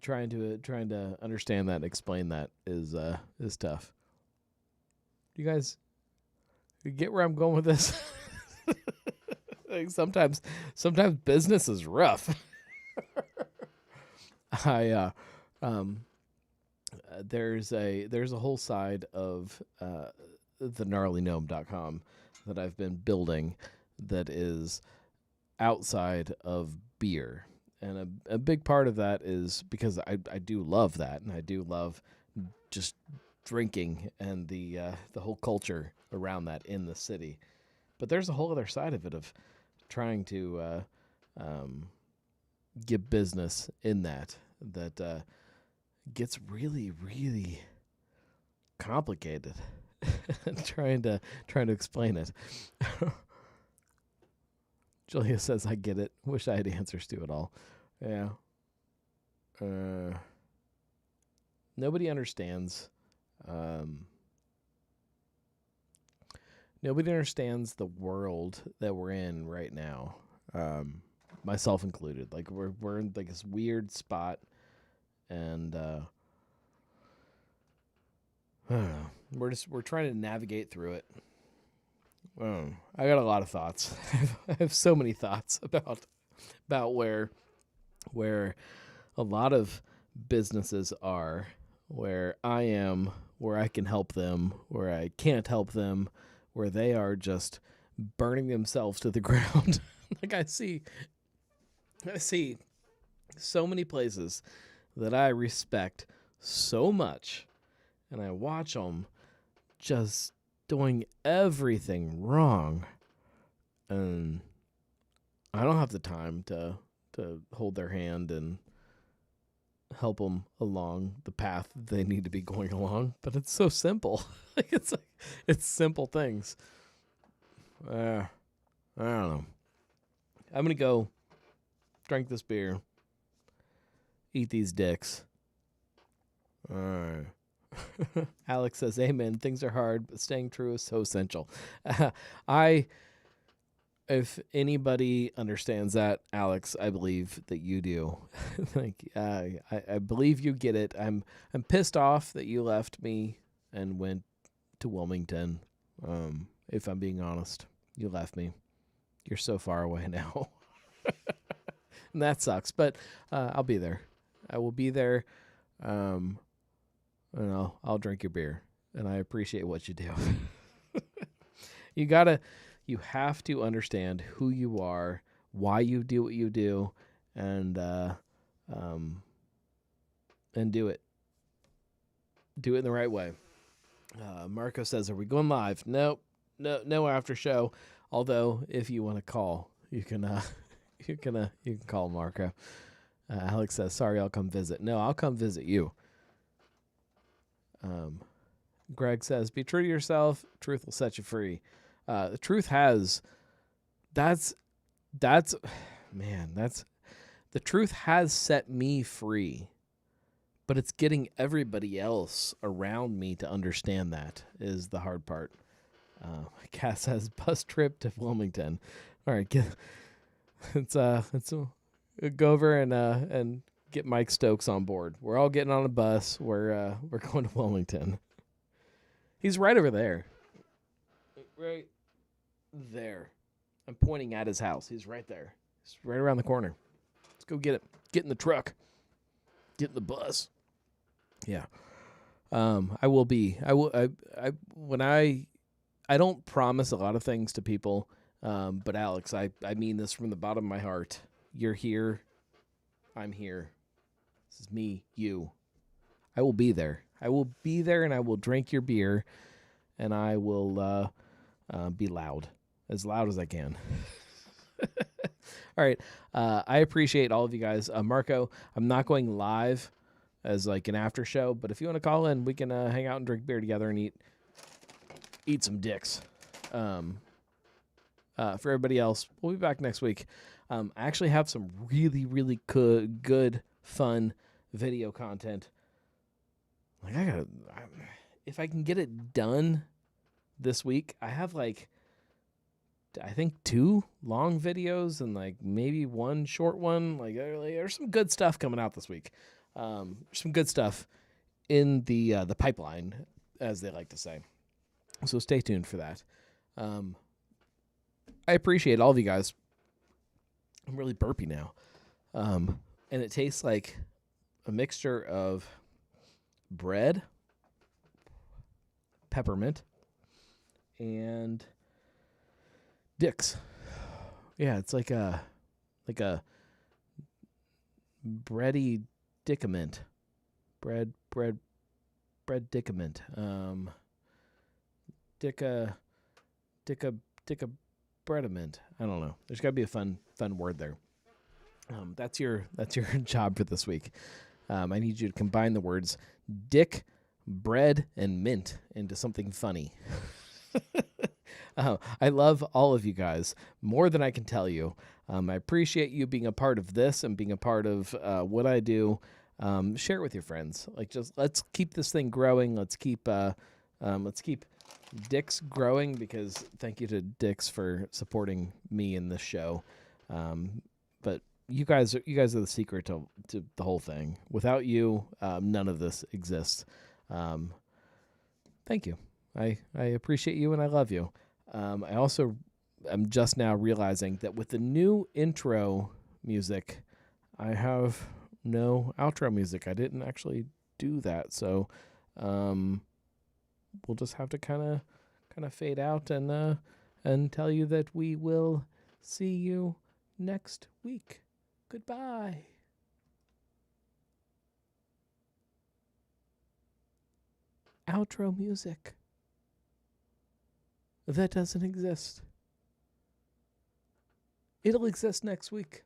Trying to understand that and explain that is tough. You guys get where I'm going with this? Like sometimes business is rough. There's a whole side of the gnarlygnome.com that I've been building that is outside of beer. And a big part of that is because I do love that, and I do love just drinking and the whole culture around that in the city. But there's a whole other side of it of trying to get business in that gets really, really complicated. trying to explain it. Julia says, I get it. Wish I had answers to it all. Yeah. Nobody understands. Nobody understands the world that we're in right now. Myself included. Like we're in like this weird spot, and I don't know. We're trying to navigate through it. I got a lot of thoughts. I have so many thoughts about where a lot of businesses are, where I am, where I can help them, where I can't help them, where they are just burning themselves to the ground. Like I see so many places that I respect so much, and I watch them just doing everything wrong, and I don't have the time to hold their hand and help them along the path they need to be going along. But it's so simple. It's simple things. I don't know. I'm gonna go drink this beer, eat these dicks. Alex says, amen. Things are hard, but staying true is so essential. If anybody understands that, Alex, I believe that you do. I believe you get it. I'm pissed off that you left me and went to Wilmington. If I'm being honest, you left me. You're so far away now. And that sucks, but I'll be there. I will be there. And I'll drink your beer, and I appreciate what you do. You have to understand who you are, why you do what you do, and do it. Do it in the right way. Marco says, "Are we going live?" No after show. Although, if you want to call, you can call Marco. Alex says, "Sorry, I'll come visit." No, I'll come visit you. Greg says, "Be true to yourself. Truth will set you free." The truth has the truth has set me free, but it's getting everybody else around me to understand that is the hard part. Cass says, "Bus trip to Wilmington." All right, go over and get Mike Stokes on board. We're all getting on a bus. We're going to Wilmington. He's right over there. Right there. I'm pointing at his house. He's right there. He's right around the corner. Let's go get it. Get in the truck. Get in the bus. Yeah. I will be. I don't promise a lot of things to people. But Alex, I mean this from the bottom of my heart. You're here. I'm here. This is me, you. I will be there. I will be there, and I will drink your beer, and I will be loud as I can. All right. I appreciate all of you guys. Marco, I'm not going live as like an after show, but if you want to call in, we can hang out and drink beer together and eat some dicks. For everybody else, we'll be back next week. I actually have some really, really good, fun video content. Like if I can get it done this week, I have I think 2 long videos and maybe 1 short one. There's some good stuff coming out this week. Some good stuff in the pipeline, as they like to say. So stay tuned for that. I appreciate all of you guys. I'm really burpy now. And it tastes like a mixture of bread, peppermint, and dicks. Yeah, it's like a bready dickament. Bread dickament. Dicka breadament. I don't know. There's got to be a fun word there. That's your job for this week. I need you to combine the words dick, bread, and mint into something funny. I love all of you guys more than I can tell you. I appreciate you being a part of this and being a part of what I do. Share it with your friends. Let's keep this thing growing. Let's keep Dick's growing, because thank you to Dick's for supporting me in this show. But you guys are the secret to the whole thing. Without you, none of this exists. Thank you. I appreciate you and I love you. I also am just now realizing that with the new intro music, I have no outro music. I didn't actually do that, so we'll just have to kind of fade out and tell you that we will see you next week. Goodbye. Outro music. That doesn't exist. It'll exist next week.